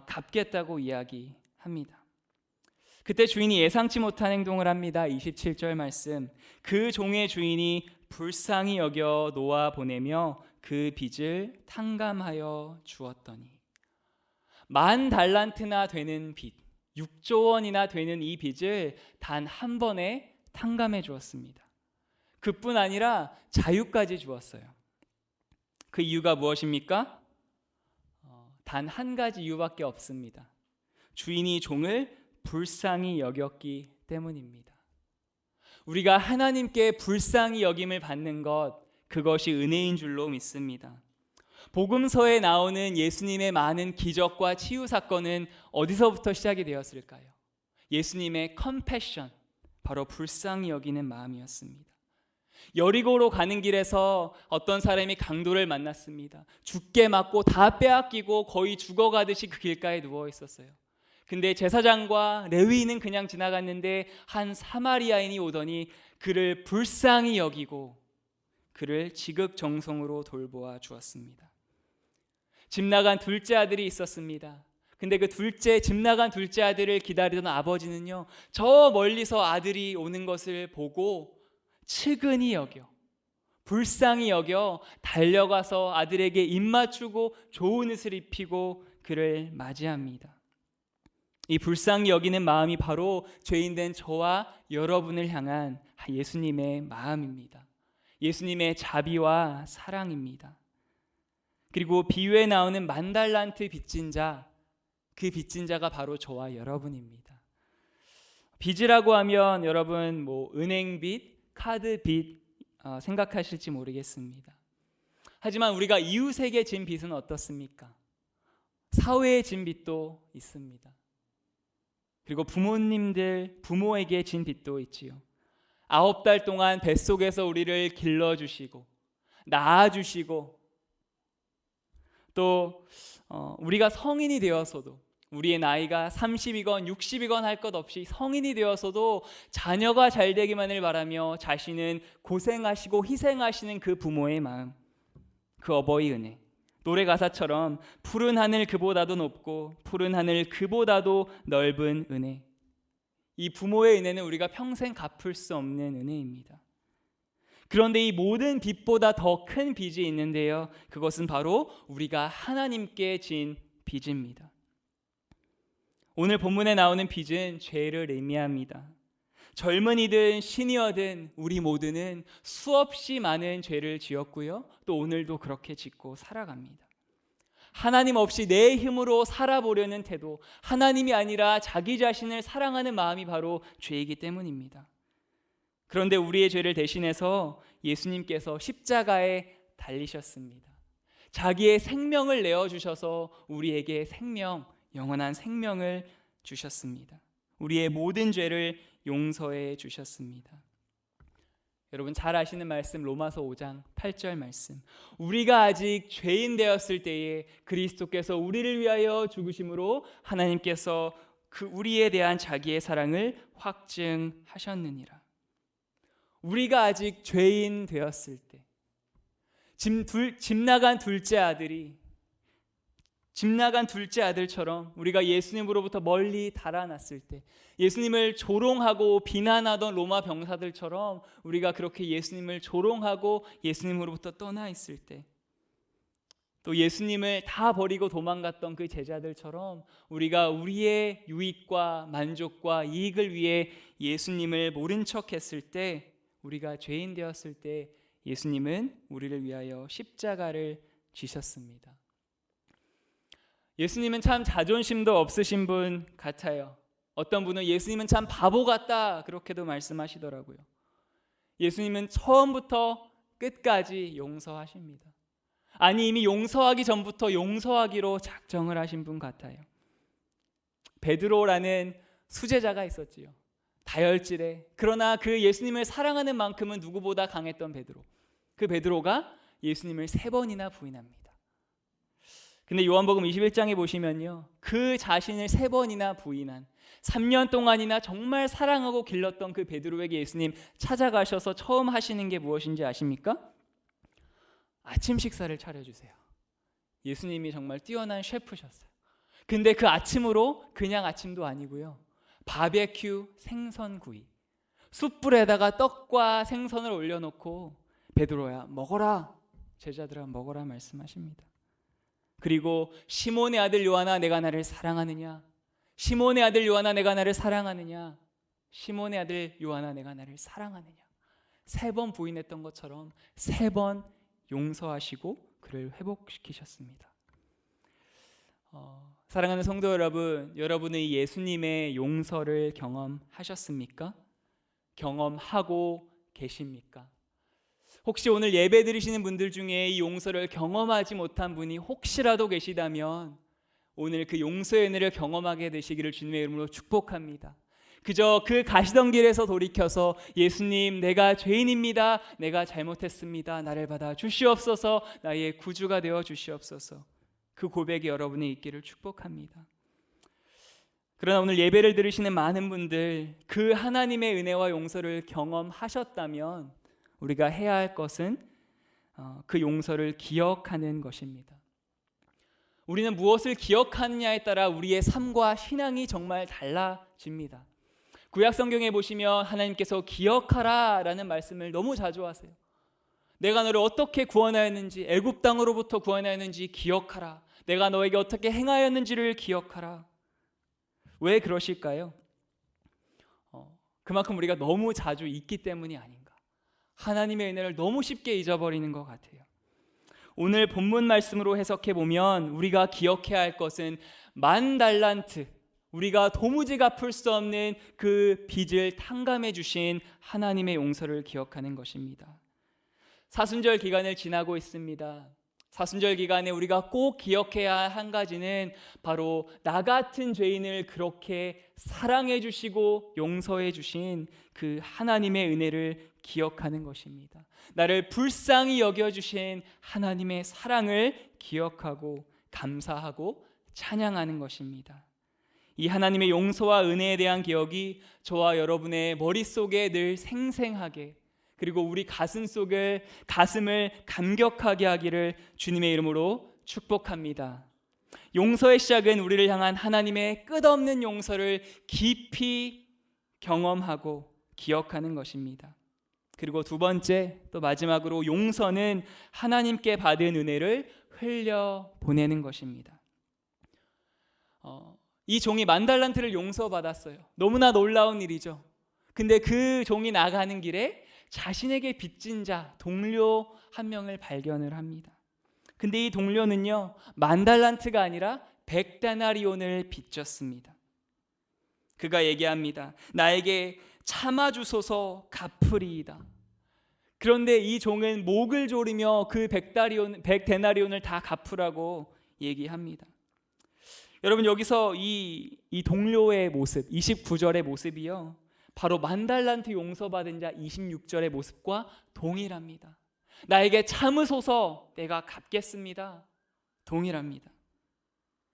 갚겠다고 이야기합니다. 그때 주인이 예상치 못한 행동을 합니다. 27절 말씀. 그 종의 주인이 불쌍히 여겨 놓아 보내며 그 빚을 탕감하여 주었더니. 10,000달란트나 되는 빚, 6조 원이나 되는 이 빚을 단 한 번에 탕감해 주었습니다. 그뿐 아니라 자유까지 주었어요. 그 이유가 무엇입니까? 단 한 가지 이유밖에 없습니다. 주인이 종을 불쌍히 여겼기 때문입니다. 우리가 하나님께 불쌍히 여김을 받는 것, 그것이 은혜인 줄로 믿습니다. 복음서에 나오는 예수님의 많은 기적과 치유 사건은 어디서부터 시작이 되었을까요? 예수님의 컴패션, 바로 불쌍히 여기는 마음이었습니다. 여리고로 가는 길에서 어떤 사람이 강도를 만났습니다. 죽게 맞고 다 빼앗기고 거의 죽어가듯이 그 길가에 누워 있었어요. 근데 제사장과 레위인은 그냥 지나갔는데 한 사마리아인이 오더니 그를 불쌍히 여기고 그를 지극정성으로 돌보아 주었습니다. 집 나간 둘째 아들이 있었습니다. 근데 그 집 나간 둘째 아들을 기다리던 아버지는요, 저 멀리서 아들이 오는 것을 보고 측은히 여겨, 불쌍히 여겨 달려가서 아들에게 입 맞추고 좋은 옷을 입히고 그를 맞이합니다. 이 불쌍히 여기는 마음이 바로 죄인된 저와 여러분을 향한 예수님의 마음입니다. 예수님의 자비와 사랑입니다. 그리고 비유에 나오는 10,000달란트 빚진 자, 그 빚진 자가 바로 저와 여러분입니다. 빚이라고 하면 여러분 은행빚, 카드빚 생각하실지 모르겠습니다. 하지만 우리가 이웃에게 진 빚은 어떻습니까? 사회에 진 빚도 있습니다. 그리고 부모에게 진 빚도 있지요. 9달 동안 뱃속에서 우리를 길러주시고 낳아주시고 또 우리가 성인이 되어서도 우리의 나이가 30이건 60이건 할 것 없이 성인이 되어서도 자녀가 잘 되기만을 바라며 자신은 고생하시고 희생하시는 그 부모의 마음, 그 어버이 은혜, 노래 가사처럼 푸른 하늘 그보다도 높고 푸른 하늘 그보다도 넓은 은혜, 이 부모의 은혜는 우리가 평생 갚을 수 없는 은혜입니다. 그런데 이 모든 빚보다 더 큰 빚이 있는데요, 그것은 바로 우리가 하나님께 진 빚입니다. 오늘 본문에 나오는 빚은 죄를 의미합니다. 젊은이든 시니어든 우리 모두는 수없이 많은 죄를 지었고요, 또 오늘도 그렇게 짓고 살아갑니다. 하나님 없이 내 힘으로 살아보려는 태도, 하나님이 아니라 자기 자신을 사랑하는 마음이 바로 죄이기 때문입니다. 그런데 우리의 죄를 대신해서 예수님께서 십자가에 달리셨습니다. 자기의 생명을 내어주셔서 우리에게 영원한 생명을 주셨습니다. 우리의 모든 죄를 용서해 주셨습니다. 여러분 잘 아시는 말씀, 로마서 5장 8절 말씀, 우리가 아직 죄인 되었을 때에 그리스도께서 우리를 위하여 죽으심으로 하나님께서 그 우리에 대한 자기의 사랑을 확증하셨느니라. 우리가 아직 죄인 되었을 때, 집 나간 둘째 아들처럼 우리가 예수님으로부터 멀리 달아났을 때, 예수님을 조롱하고 비난하던 로마 병사들처럼 우리가 그렇게 예수님을 조롱하고 예수님으로부터 떠나 있을 때, 또 예수님을 다 버리고 도망갔던 그 제자들처럼 우리가 우리의 유익과 만족과 이익을 위해 예수님을 모른 척했을 때, 우리가 죄인 되었을 때 예수님은 우리를 위하여 십자가를 지셨습니다. 예수님은 참 자존심도 없으신 분 같아요. 어떤 분은 예수님은 참 바보 같다 그렇게도 말씀하시더라고요. 예수님은 처음부터 끝까지 용서하십니다. 아니 이미 용서하기 전부터 용서하기로 작정을 하신 분 같아요. 베드로라는 수제자가 있었지요. 다혈질에, 그러나 그 예수님을 사랑하는 만큼은 누구보다 강했던 베드로. 그 베드로가 예수님을 3번이나 부인합니다. 근데 요한복음 21장에 보시면요, 그 자신을 3번이나 부인한 3년 동안이나 정말 사랑하고 길렀던 그 베드로에게 예수님 찾아가셔서 처음 하시는 게 무엇인지 아십니까? 아침 식사를 차려주세요. 예수님이 정말 뛰어난 셰프셨어요. 근데 그 아침으로 그냥 아침도 아니고요, 바베큐 생선구이, 숯불에다가 떡과 생선을 올려놓고 베드로야 먹어라, 제자들아 먹어라 말씀하십니다. 그리고 시몬의 아들 요한아 내가 나를 사랑하느냐, 시몬의 아들 요한아 내가 나를 사랑하느냐, 시몬의 아들 요한아 내가 나를 사랑하느냐, 3번 부인했던 것처럼 3번 용서하시고 그를 회복시키셨습니다. 사랑하는 성도 여러분, 여러분의 예수님의 용서를 경험하셨습니까? 경험하고 계십니까? 혹시 오늘 예배 드리시는 분들 중에 이 용서를 경험하지 못한 분이 혹시라도 계시다면 오늘 그 용서의 은혜를 경험하게 되시기를 주님의 이름으로 축복합니다. 그저 그 가시던 길에서 돌이켜서 예수님 내가 죄인입니다, 내가 잘못했습니다, 나를 받아 주시옵소서, 나의 구주가 되어 주시옵소서, 그 고백이 여러분이 있기를 축복합니다. 그러나 오늘 예배를 들으시는 많은 분들, 그 하나님의 은혜와 용서를 경험하셨다면 우리가 해야 할 것은 그 용서를 기억하는 것입니다. 우리는 무엇을 기억하느냐에 따라 우리의 삶과 신앙이 정말 달라집니다. 구약 성경에 보시면 하나님께서 기억하라 라는 말씀을 너무 자주 하세요. 내가 너를 어떻게 구원하였는지, 애굽 땅으로부터 구원하였는지 기억하라, 내가 너에게 어떻게 행하였는지를 기억하라. 왜 그러실까요? 그만큼 우리가 너무 자주 잊기 때문이 아닌가, 하나님의 은혜를 너무 쉽게 잊어버리는 것 같아요. 오늘 본문 말씀으로 해석해 보면 우리가 기억해야 할 것은 10,000달란트, 우리가 도무지 갚을 수 없는 그 빚을 탕감해 주신 하나님의 용서를 기억하는 것입니다. 사순절 기간을 지나고 있습니다. 사순절 기간에 우리가 꼭 기억해야 할 한 가지는 바로 나 같은 죄인을 그렇게 사랑해 주시고 용서해 주신 그 하나님의 은혜를 기억하는 것입니다. 나를 불쌍히 여겨 주신 하나님의 사랑을 기억하고 감사하고 찬양하는 것입니다. 이 하나님의 용서와 은혜에 대한 기억이 저와 여러분의 머릿속에 늘 생생하게, 그리고 우리 가슴을 감격하게 하기를 주님의 이름으로 축복합니다. 용서의 시작은 우리를 향한 하나님의 끝없는 용서를 깊이 경험하고 기억하는 것입니다. 그리고 두 번째, 또 마지막으로 용서는 하나님께 받은 은혜를 흘려 보내는 것입니다. 이 종이 10,000달란트를 용서받았어요. 너무나 놀라운 일이죠. 근데 그 종이 나가는 길에 자신에게 빚진 자, 동료 한 명을 발견을 합니다. 근데 이 동료는요, 10,000달란트가 아니라 100데나리온을 빚졌습니다. 그가 얘기합니다. 나에게 참아주소서 갚으리이다. 그런데 이 종은 목을 조르며 그 100데나리온을 다 갚으라고 얘기합니다. 여러분, 여기서 이 동료의 모습, 29절의 모습이요, 바로 10,000달란트 용서받은 자 26절의 모습과 동일합니다. 나에게 참으소서, 내가 갚겠습니다. 동일합니다.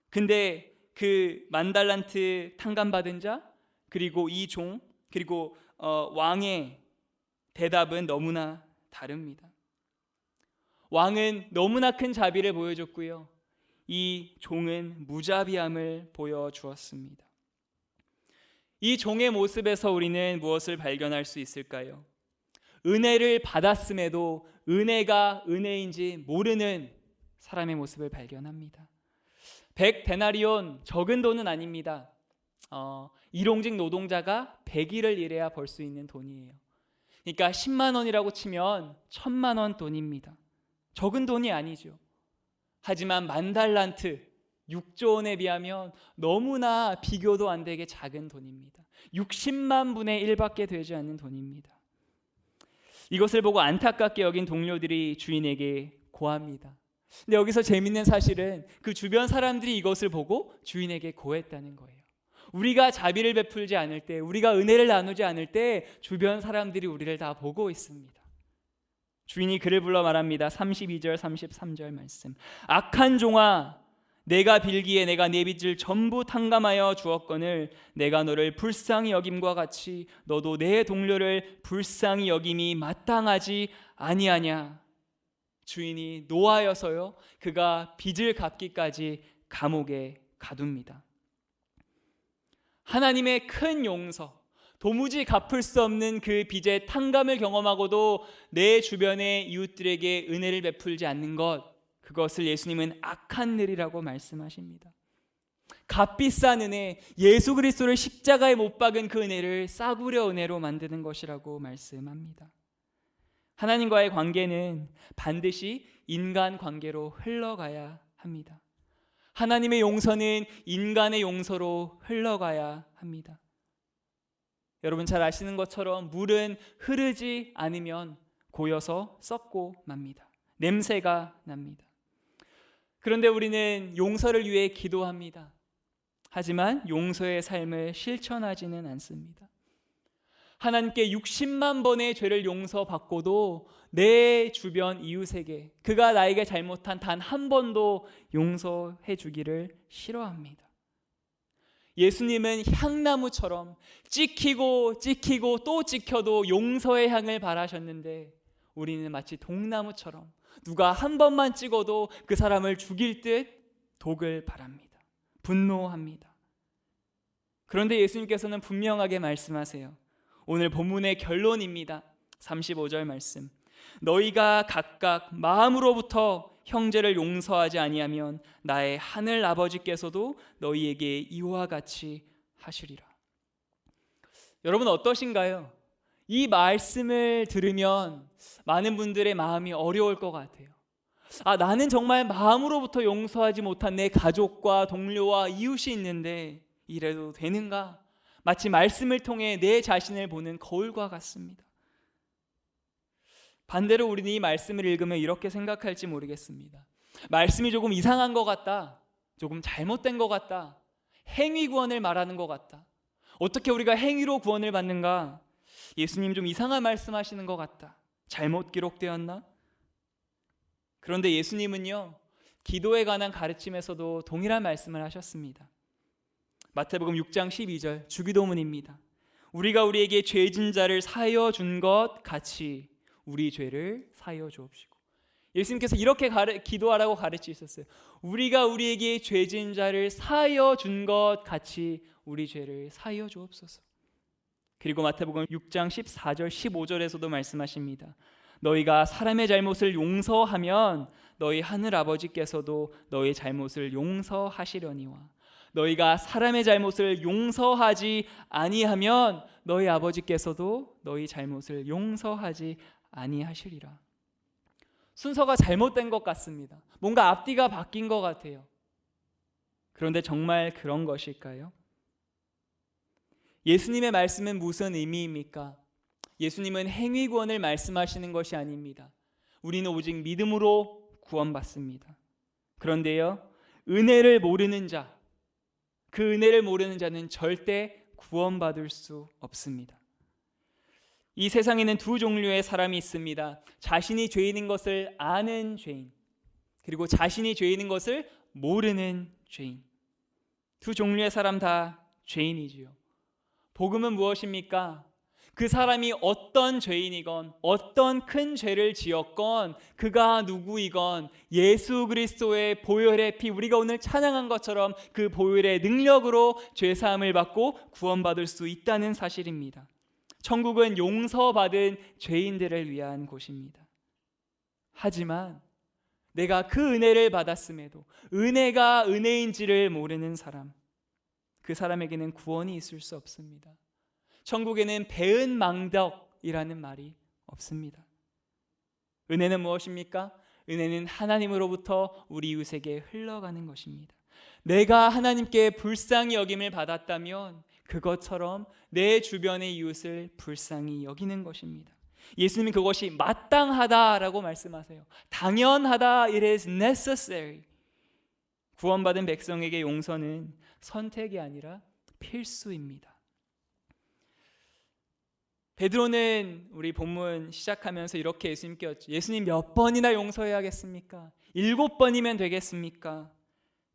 근데 그 10,000달란트 탕감받은 자, 그리고 이 종, 그리고 왕의 대답은 너무나 다릅니다. 왕은 너무나 큰 자비를 보여줬고요, 이 종은 무자비함을 보여주었습니다. 이 종의 모습에서 우리는 무엇을 발견할 수 있을까요? 은혜를 받았음에도 은혜가 은혜인지 모르는 사람의 모습을 발견합니다. 100데나리온, 적은 돈은 아닙니다. 일용직 노동자가 100일을 일해야 벌 수 있는 돈이에요. 그러니까 10만 원이라고 치면 1,000만 원 돈입니다. 적은 돈이 아니죠. 하지만 10,000달란트, 6조 원에 비하면 너무나 비교도 안 되게 작은 돈입니다. 60만 분의 1밖에 되지 않는 돈입니다. 이것을 보고 안타깝게 여긴 동료들이 주인에게 고합니다. 근데 여기서 재밌는 사실은 그 주변 사람들이 이것을 보고 주인에게 고했다는 거예요. 우리가 자비를 베풀지 않을 때, 우리가 은혜를 나누지 않을 때 주변 사람들이 우리를 다 보고 있습니다. 주인이 그를 불러 말합니다. 32절 33절 말씀. 악한 종아, 내가 빌기에 내가 네 빚을 전부 탕감하여 주었거늘 내가 너를 불쌍히 여김과 같이 너도 내 동료를 불쌍히 여김이 마땅하지 아니하냐. 주인이 노하여서요, 그가 빚을 갚기까지 감옥에 가둡니다. 하나님의 큰 용서, 도무지 갚을 수 없는 그 빚의 탕감을 경험하고도 내 주변의 이웃들에게 은혜를 베풀지 않는 것, 그것을 예수님은 악한 일이라고 말씀하십니다. 값비싼 은혜, 예수 그리스도를 십자가에 못 박은 그 은혜를 싸구려 은혜로 만드는 것이라고 말씀합니다. 하나님과의 관계는 반드시 인간 관계로 흘러가야 합니다. 하나님의 용서는 인간의 용서로 흘러가야 합니다. 여러분 잘 아시는 것처럼 물은 흐르지 않으면 고여서 썩고 맙니다. 냄새가 납니다. 그런데 우리는 용서를 위해 기도합니다. 하지만 용서의 삶을 실천하지는 않습니다. 하나님께 60만 번의 죄를 용서받고도 내 주변 이웃에게 그가 나에게 잘못한 단 한 번도 용서해 주기를 싫어합니다. 예수님은 향나무처럼 찍히고 또 찍혀도 용서의 향을 바라셨는데 우리는 마치 독나무처럼 누가 한 번만 찍어도 그 사람을 죽일 듯 독을 바랍니다. 분노합니다. 그런데 예수님께서는 분명하게 말씀하세요. 오늘 본문의 결론입니다. 35절 말씀. 너희가 각각 마음으로부터 형제를 용서하지 아니하면 나의 하늘 아버지께서도 너희에게 이와 같이 하시리라. 여러분 어떠신가요? 이 말씀을 들으면 많은 분들의 마음이 어려울 것 같아요. 나는 정말 마음으로부터 용서하지 못한 내 가족과 동료와 이웃이 있는데 이래도 되는가? 마치 말씀을 통해 내 자신을 보는 거울과 같습니다. 반대로 우리는 이 말씀을 읽으면 이렇게 생각할지 모르겠습니다. 말씀이 조금 이상한 것 같다. 조금 잘못된 것 같다. 행위 구원을 말하는 것 같다. 어떻게 우리가 행위로 구원을 받는가? 예수님 좀 이상한 말씀하시는 것 같다. 잘못 기록되었나? 그런데 예수님은요, 기도에 관한 가르침에서도 동일한 말씀을 하셨습니다. 마태복음 6장 12절 주기도문입니다. 우리가 우리에게 죄진 자를 사하여 준 것 같이 우리 죄를 사하여 주옵시고. 예수님께서 이렇게 기도하라고 가르치셨어요. 우리가 우리에게 죄진 자를 사하여 준 것 같이 우리 죄를 사하여 주옵소서. 그리고 마태복음 6장 14절 15절에서도 말씀하십니다. 너희가 사람의 잘못을 용서하면 너희 하늘 아버지께서도 너희 잘못을 용서하시려니와 너희가 사람의 잘못을 용서하지 아니하면 너희 아버지께서도 너희 잘못을 용서하지 아니하시리라. 순서가 잘못된 것 같습니다. 뭔가 앞뒤가 바뀐 것 같아요. 그런데 정말 그런 것일까요? 예수님의 말씀은 무슨 의미입니까? 예수님은 행위 구원을 말씀하시는 것이 아닙니다. 우리는 오직 믿음으로 구원받습니다. 그런데요, 은혜를 모르는 자, 그 은혜를 모르는 자는 절대 구원받을 수 없습니다. 이 세상에는 두 종류의 사람이 있습니다. 자신이 죄인인 것을 아는 죄인, 그리고 자신이 죄인인 것을 모르는 죄인. 두 종류의 사람 다 죄인이지요. 복음은 무엇입니까? 그 사람이 어떤 죄인이건 어떤 큰 죄를 지었건 그가 누구이건 예수 그리스도의 보혈의 피, 우리가 오늘 찬양한 것처럼 그 보혈의 능력으로 죄사함을 받고 구원받을 수 있다는 사실입니다. 천국은 용서받은 죄인들을 위한 곳입니다. 하지만 내가 그 은혜를 받았음에도 은혜가 은혜인지를 모르는 사람, 그 사람에게는 구원이 있을 수 없습니다. 천국에는 배은망덕이라는 말이 없습니다. 은혜는 무엇입니까? 은혜는 하나님으로부터 우리 이웃에게 흘러가는 것입니다. 내가 하나님께 불쌍히 여김을 받았다면 그것처럼 내 주변의 이웃을 불쌍히 여기는 것입니다. 예수님이 그것이 마땅하다라고 말씀하세요. 당연하다, it is necessary. 구원받은 백성에게 용서는 선택이 아니라 필수입니다. 베드로는 우리 본문 시작하면서 이렇게 예수님께 여쭈, 예수님 몇 번이나 용서해야겠습니까? 7번이면 되겠습니까?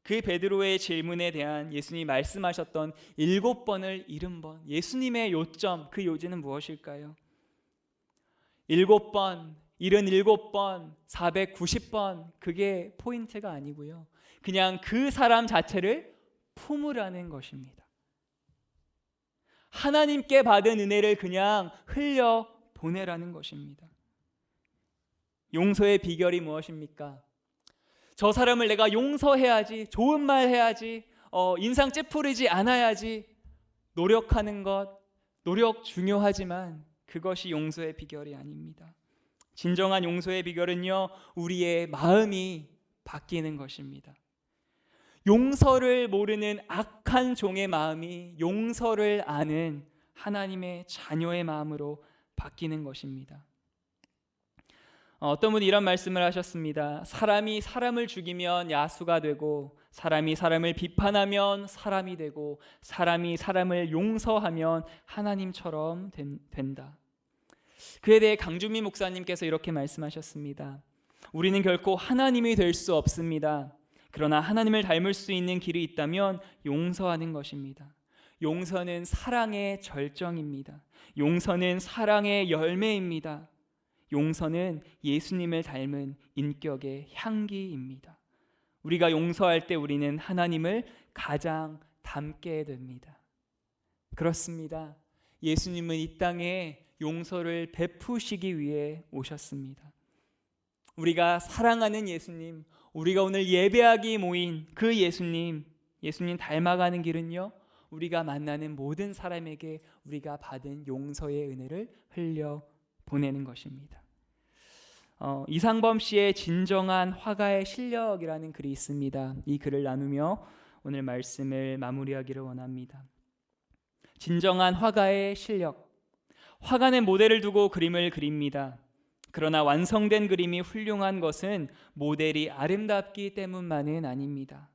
그 베드로의 질문에 대한 예수님이 말씀하셨던 7번을 70번, 예수님의 요점, 그 요지는 무엇일까요? 7번, 77번, 490번, 그게 포인트가 아니고요. 그냥 그 사람 자체를 품으라는 것입니다. 하나님께 받은 은혜를 그냥 흘려 보내라는 것입니다. 용서의 비결이 무엇입니까? 저 사람을 내가 용서해야지, 좋은 말 해야지, 인상 찌푸리지 않아야지, 노력하는 것, 노력 중요하지만 그것이 용서의 비결이 아닙니다. 진정한 용서의 비결은요, 우리의 마음이 바뀌는 것입니다. 용서를 모르는 악한 종의 마음이 용서를 아는 하나님의 자녀의 마음으로 바뀌는 것입니다. 어떤 분이 이런 말씀을 하셨습니다. 사람이 사람을 죽이면 야수가 되고, 사람이 사람을 비판하면 사람이 되고, 사람이 사람을 용서하면 하나님처럼 된다. 그에 대해 강주민 목사님께서 이렇게 말씀하셨습니다. 우리는 결코 하나님이 될 수 없습니다. 그러나 하나님을 닮을 수 있는 길이 있다면 용서하는 것입니다. 용서는 사랑의 절정입니다. 용서는 사랑의 열매입니다. 용서는 예수님을 닮은 인격의 향기입니다. 우리가 용서할 때 우리는 하나님을 가장 닮게 됩니다. 그렇습니다. 예수님은 이 땅에 용서를 베푸시기 위해 오셨습니다. 우리가 사랑하는 예수님, 우리가 오늘 예배하기 모인 그 예수님 닮아가는 길은요, 우리가 만나는 모든 사람에게 우리가 받은 용서의 은혜를 흘려 보내는 것입니다. 이상범 씨의 진정한 화가의 실력이라는 글이 있습니다. 이 글을 나누며 오늘 말씀을 마무리하기를 원합니다. 진정한 화가의 실력. 화가는 모델을 두고 그림을 그립니다. 그러나 완성된 그림이 훌륭한 것은 모델이 아름답기 때문만은 아닙니다.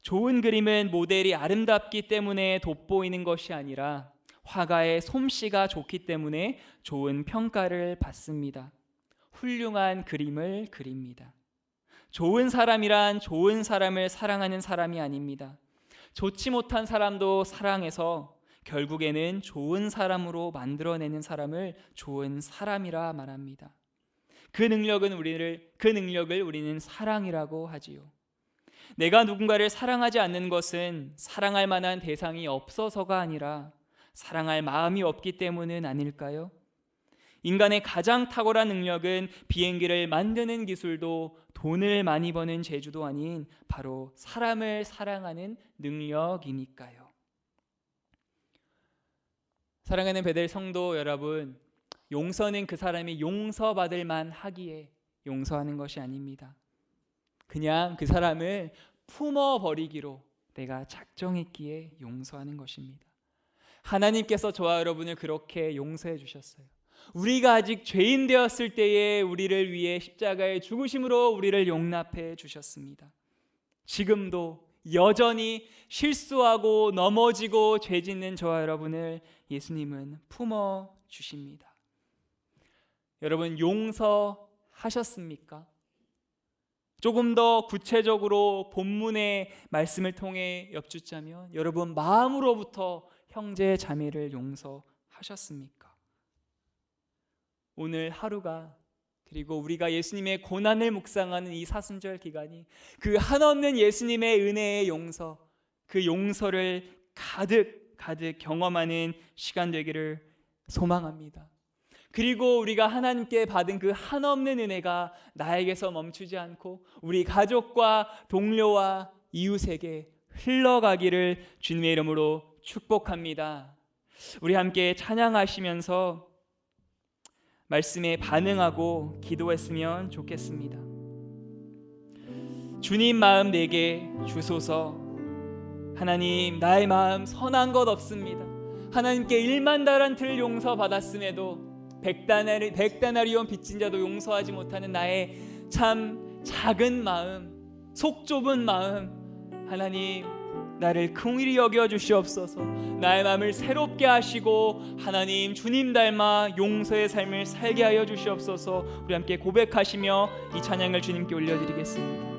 좋은 그림은 모델이 아름답기 때문에 돋보이는 것이 아니라 화가의 솜씨가 좋기 때문에 좋은 평가를 받습니다. 훌륭한 그림을 그립니다. 좋은 사람이란 좋은 사람을 사랑하는 사람이 아닙니다. 좋지 못한 사람도 사랑해서 결국에는 좋은 사람으로 만들어내는 사람을 좋은 사람이라 말합니다. 그 능력을 우리는 사랑이라고 하지요. 내가 누군가를 사랑하지 않는 것은 사랑할 만한 대상이 없어서가 아니라 사랑할 마음이 없기 때문은 아닐까요? 인간의 가장 탁월한 능력은 비행기를 만드는 기술도 돈을 많이 버는 재주도 아닌 바로 사람을 사랑하는 능력이니까요. 사랑하는 베델 성도 여러분, 용서는 그 사람이 용서받을 만하기에 용서하는 것이 아닙니다. 그냥 그 사람을 품어버리기로 내가 작정했기에 용서하는 것입니다. 하나님께서 저와 여러분을 그렇게 용서해 주셨어요. 우리가 아직 죄인 되었을 때에 우리를 위해 십자가의 죽으심으로 우리를 용납해 주셨습니다. 지금도 여전히 실수하고 넘어지고 죄 짓는 저와 여러분을 예수님은 품어 주십니다. 여러분, 용서하셨습니까? 조금 더 구체적으로 본문의 말씀을 통해 엿듣자면 여러분 마음으로부터 형제 자매를 용서하셨습니까? 오늘 하루가 그리고 우리가 예수님의 고난을 묵상하는 이 사순절 기간이 그 한없는 예수님의 은혜의 용서, 그 용서를 가득 경험하는 시간 되기를 소망합니다. 그리고 우리가 하나님께 받은 그 한없는 은혜가 나에게서 멈추지 않고 우리 가족과 동료와 이웃에게 흘러가기를 주님의 이름으로 축복합니다. 우리 함께 찬양하시면서 말씀에 반응하고 기도했으면 좋겠습니다. 주님 마음 내게 주소서. 하나님, 나의 마음 선한 것 없습니다. 하나님께 1만 달란트를 용서받았음에도 100데나리온 빚진 자도 용서하지 못하는 나의 참 작은 마음, 속 좁은 마음, 하나님 나를 긍휼히 여겨 주시옵소서. 나의 마음을 새롭게 하시고 하나님 주님 닮아 용서의 삶을 살게 하여 주시옵소서. 우리 함께 고백하시며 이 찬양을 주님께 올려드리겠습니다.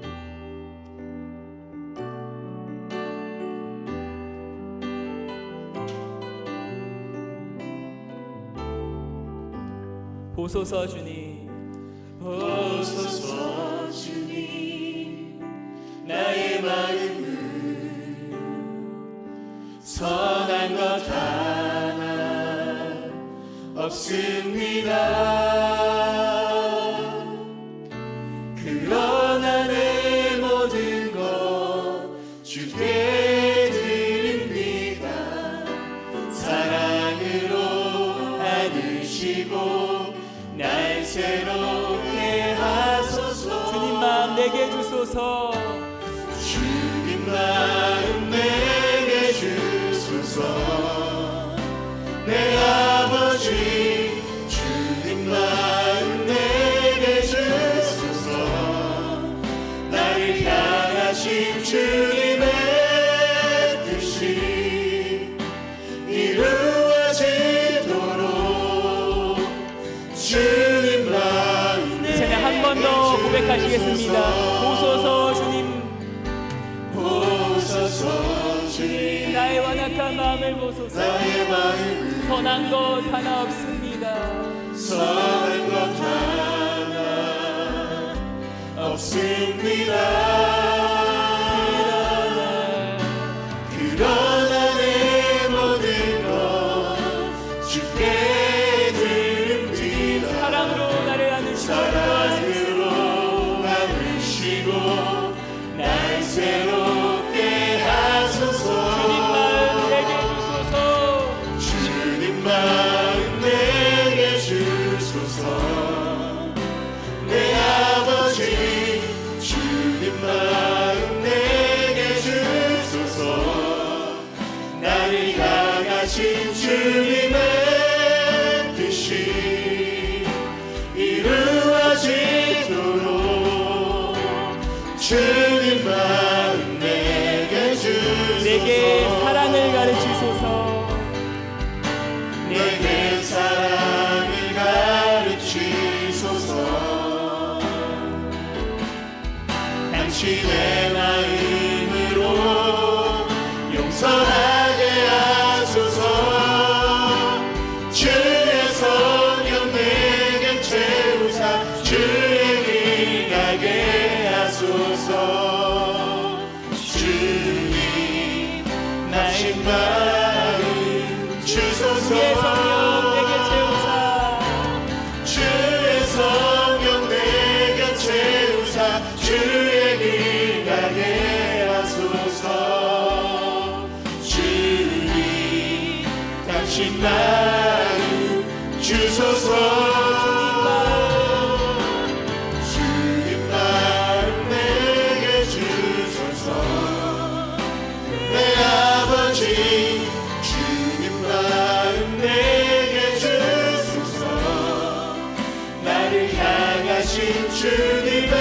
보소서 주님, 보소서 주님, 나의 마음은 선한 것 하나 없습니다. 그러나 내 모든 것 주께 드립니다. 사랑으로 안으시고 날 새롭게 하소서. 주님 마음 내게 주소서. 주님 마음 내게 주소서. 내 아버지 주님 마음 내게 주소서. 나를 향하신 주님의 뜻이 이루어지도록 주님 마음 찬양 한 번 더 고백하시겠습니다. 보소서 주님, 보소서 주님, 나의 완악한 마음을 보소서. 나의 마음 선한 것 하나 없습니다. 선한 것 하나 없습니다. 그러나 내 모든 것 주께 드립니다. 사랑으로 나를 안으시고 날 새롭게 하소서. 주님 마음 내게 주소서. 주님 마음 내게 주소서. 내 주님 마음 내게 주소서. 내게 사랑을 가르치소서. 내게 사랑을 가르치소서. 당신의 마음으로 용서하게 하소서. 주의 성령 내게 채우사 주의 길 가게 하소서. 주님 나의 마음 주소서. 주의 성령 내게 채우사. 주의 성령 내게 채우사 주의 길 가게 하소서. 주님 당신 마음 주소서. 주님 마음 내게 주소서. 내 아버지 주님 마음 내게 주소서. 나를 향하신 주님의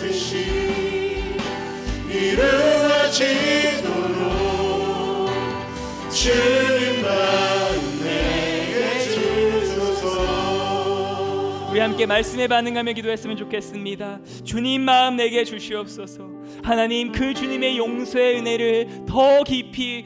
뜻이 이루어지도록 주님 마음 내게 주소서. 우리 함께 말씀에 반응하며 기도했으면 좋겠습니다. 주님 마음 내게 주시옵소서. 하나님, 그 주님의 용서의 은혜를 더 깊이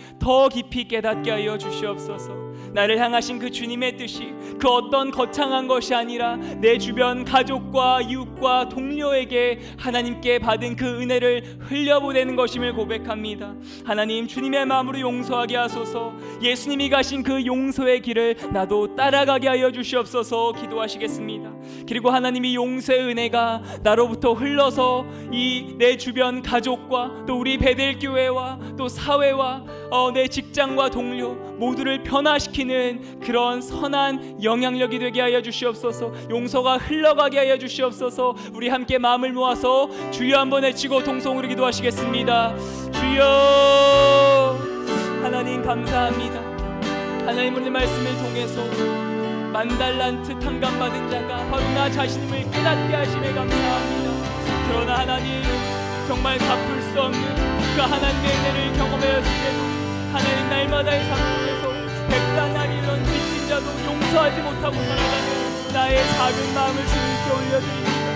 깨닫게 하여 주시옵소서. 나를 향하신 그 주님의 뜻이 그 어떤 거창한 것이 아니라 내 주변 가족과 이웃과 동료에게 하나님께 받은 그 은혜를 흘려보내는 것임을 고백합니다. 하나님, 주님의 마음으로 용서하게 하소서. 예수님이 가신 그 용서의 길을 나도 따라가게 하여 주시옵소서. 기도하시겠습니다. 그리고 하나님이 용서의 은혜가 나로부터 흘러서 이 내 주변 가족과 또 우리 베델교회와 또 사회와 내 직장과 동료 모두를 변화시키는 그런 선한 영향력이 되게 하여 주시옵소서. 용서가 흘러가게 하여 주시옵소서. 우리 함께 마음을 모아서 주여 한번 외치고 통성으로 기도하시겠습니다. 주여. 하나님 감사합니다. 하나님, 오늘 말씀을 통해서 만달란트 탕감받은 자가 바로 나 자신임을 깨닫게 하심에 감사합니다. 그러나 하나님, 정말 갚을 수 없는 그 하나님의 은혜를 경험하였음에도 하나님, 날마다의 삶 속에서 백단하리 이런 빚진 자도 용서하지 못하고 살아가는 나의 작은 마음을 주님께 올려드립니다.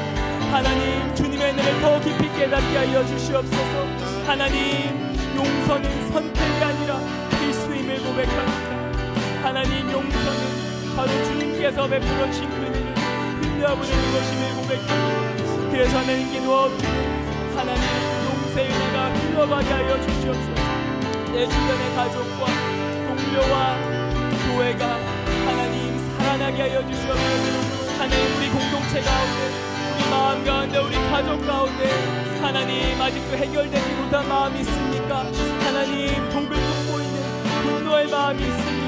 하나님, 주님의 은혜를 더 깊이 깨닫게 하여 주시옵소서. 하나님, 용서는 선택이 아니라 필수임을 고백합니다. 하나님, 용서는 바로 주님께서 베풀어 주신 그 은혜를 흘려보내는 것임을 고백합니다. 그래서 하나님 기도하옵니다. 하나님, 용서의 은혜가 흘러가게 하여 주시옵소서. 내 주변의 가족과 동료와 교회가 하나님 살아나게 하여 주시옵소서. 하나님, 우리 공동체 가운데, 우리 마음 가운데, 우리 가족 가운데 하나님 아직도 해결되지 못한 마음이 있습니까? 하나님, 독을 품고 있는 분노의 마음이 있습니까?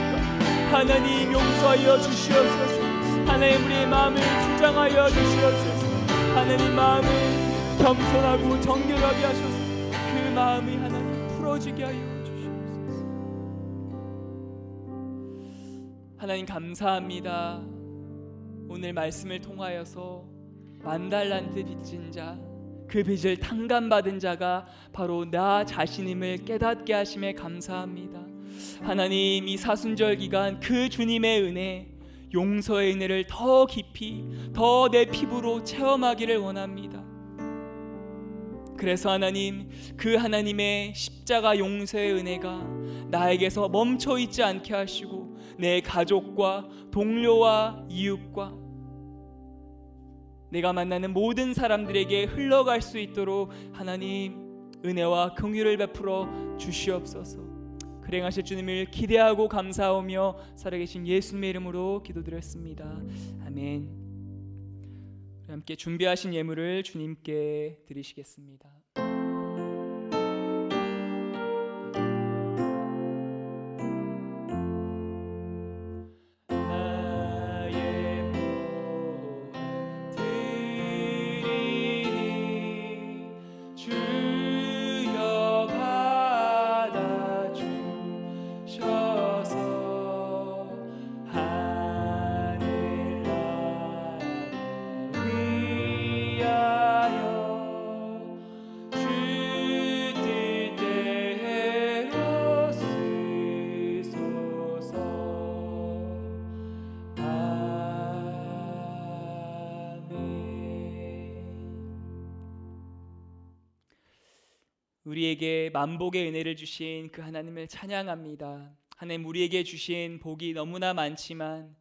하나님, 용서하여 주시옵소서. 하나님, 우리의 마음을 주장하여 주시옵소서. 하나님, 마음을 겸손하고 정결하게 하셔서 그 마음이 하나님 풀어지게 하여 주시옵소서. 하나님 감사합니다. 오늘 말씀을 통하여서 만달란트 빚진 자, 그 빚을 탕감받은 자가 바로 나 자신임을 깨닫게 하심에 감사합니다. 하나님, 이 사순절 기간 그 주님의 은혜, 용서의 은혜를 더 깊이 더 내 피부로 체험하기를 원합니다. 그래서 하나님, 그 하나님의 십자가 용서의 은혜가 나에게서 멈춰 있지 않게 하시고 내 가족과 동료와 이웃과 내가 만나는 모든 사람들에게 흘러갈 수 있도록 하나님 은혜와 긍휼을 베풀어 주시옵소서. 그래 하실 주님을 기대하고 감사하며 살아계신 예수님의 이름으로 기도드렸습니다. 아멘. 함께 준비하신 예물을 주님께 드리시겠습니다. 우리에게 만복의 은혜를 주신 그 하나님을 찬양합니다. 하나님, 우리에게 주신 복이 너무나 많지만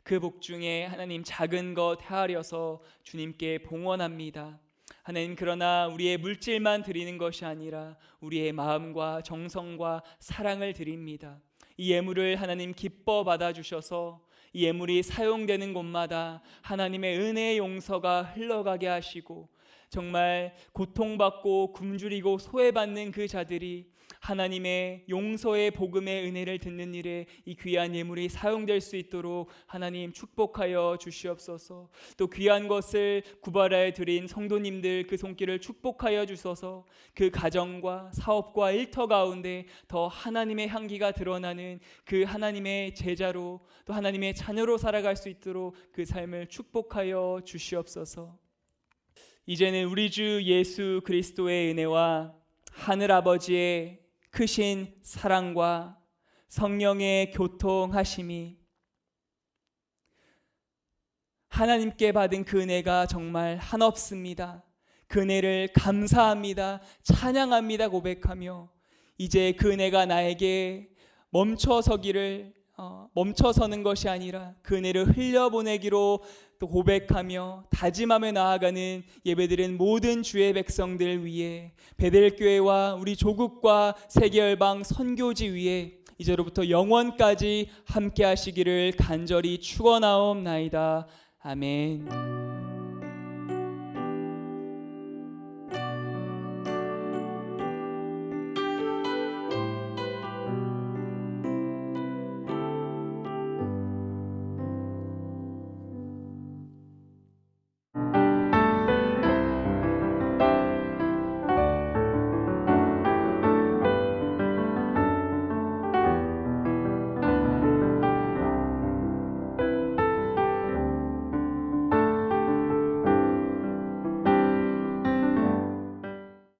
그 복 중에 하나님 작은 것 헤아려서 주님께 봉헌합니다. 하나님, 그러나 우리의 물질만 드리는 것이 아니라 우리의 마음과 정성과 사랑을 드립니다. 이 예물을 하나님 기뻐 받아주셔서 이 예물이 사용되는 곳마다 하나님의 은혜의 용서가 흘러가게 하시고, 정말 고통받고 굶주리고 소외받는 그 자들이 하나님의 용서의 복음의 은혜를 듣는 일에 이 귀한 예물이 사용될 수 있도록 하나님 축복하여 주시옵소서. 또 귀한 것을 구발하여 드린 성도님들 그 손길을 축복하여 주셔서 그 가정과 사업과 일터 가운데 더 하나님의 향기가 드러나는 그 하나님의 제자로 또 하나님의 자녀로 살아갈 수 있도록 그 삶을 축복하여 주시옵소서. 이제는 우리 주 예수 그리스도의 은혜와 하늘 아버지의 크신 사랑과 성령의 교통하심이, 하나님께 받은 그 은혜가 정말 한없습니다. 그 은혜를 감사합니다, 찬양합니다 고백하며, 이제 그 은혜가 나에게 멈춰서는 것이 아니라 그 은혜를 흘려보내기로 또 고백하며 다짐하며 나아가는 예배드린 모든 주의 백성들 위해, 베델교회와 우리 조국과 세계열방 선교지 위에 이제로부터 영원까지 함께 하시기를 간절히 축원하옵나이다. 아멘.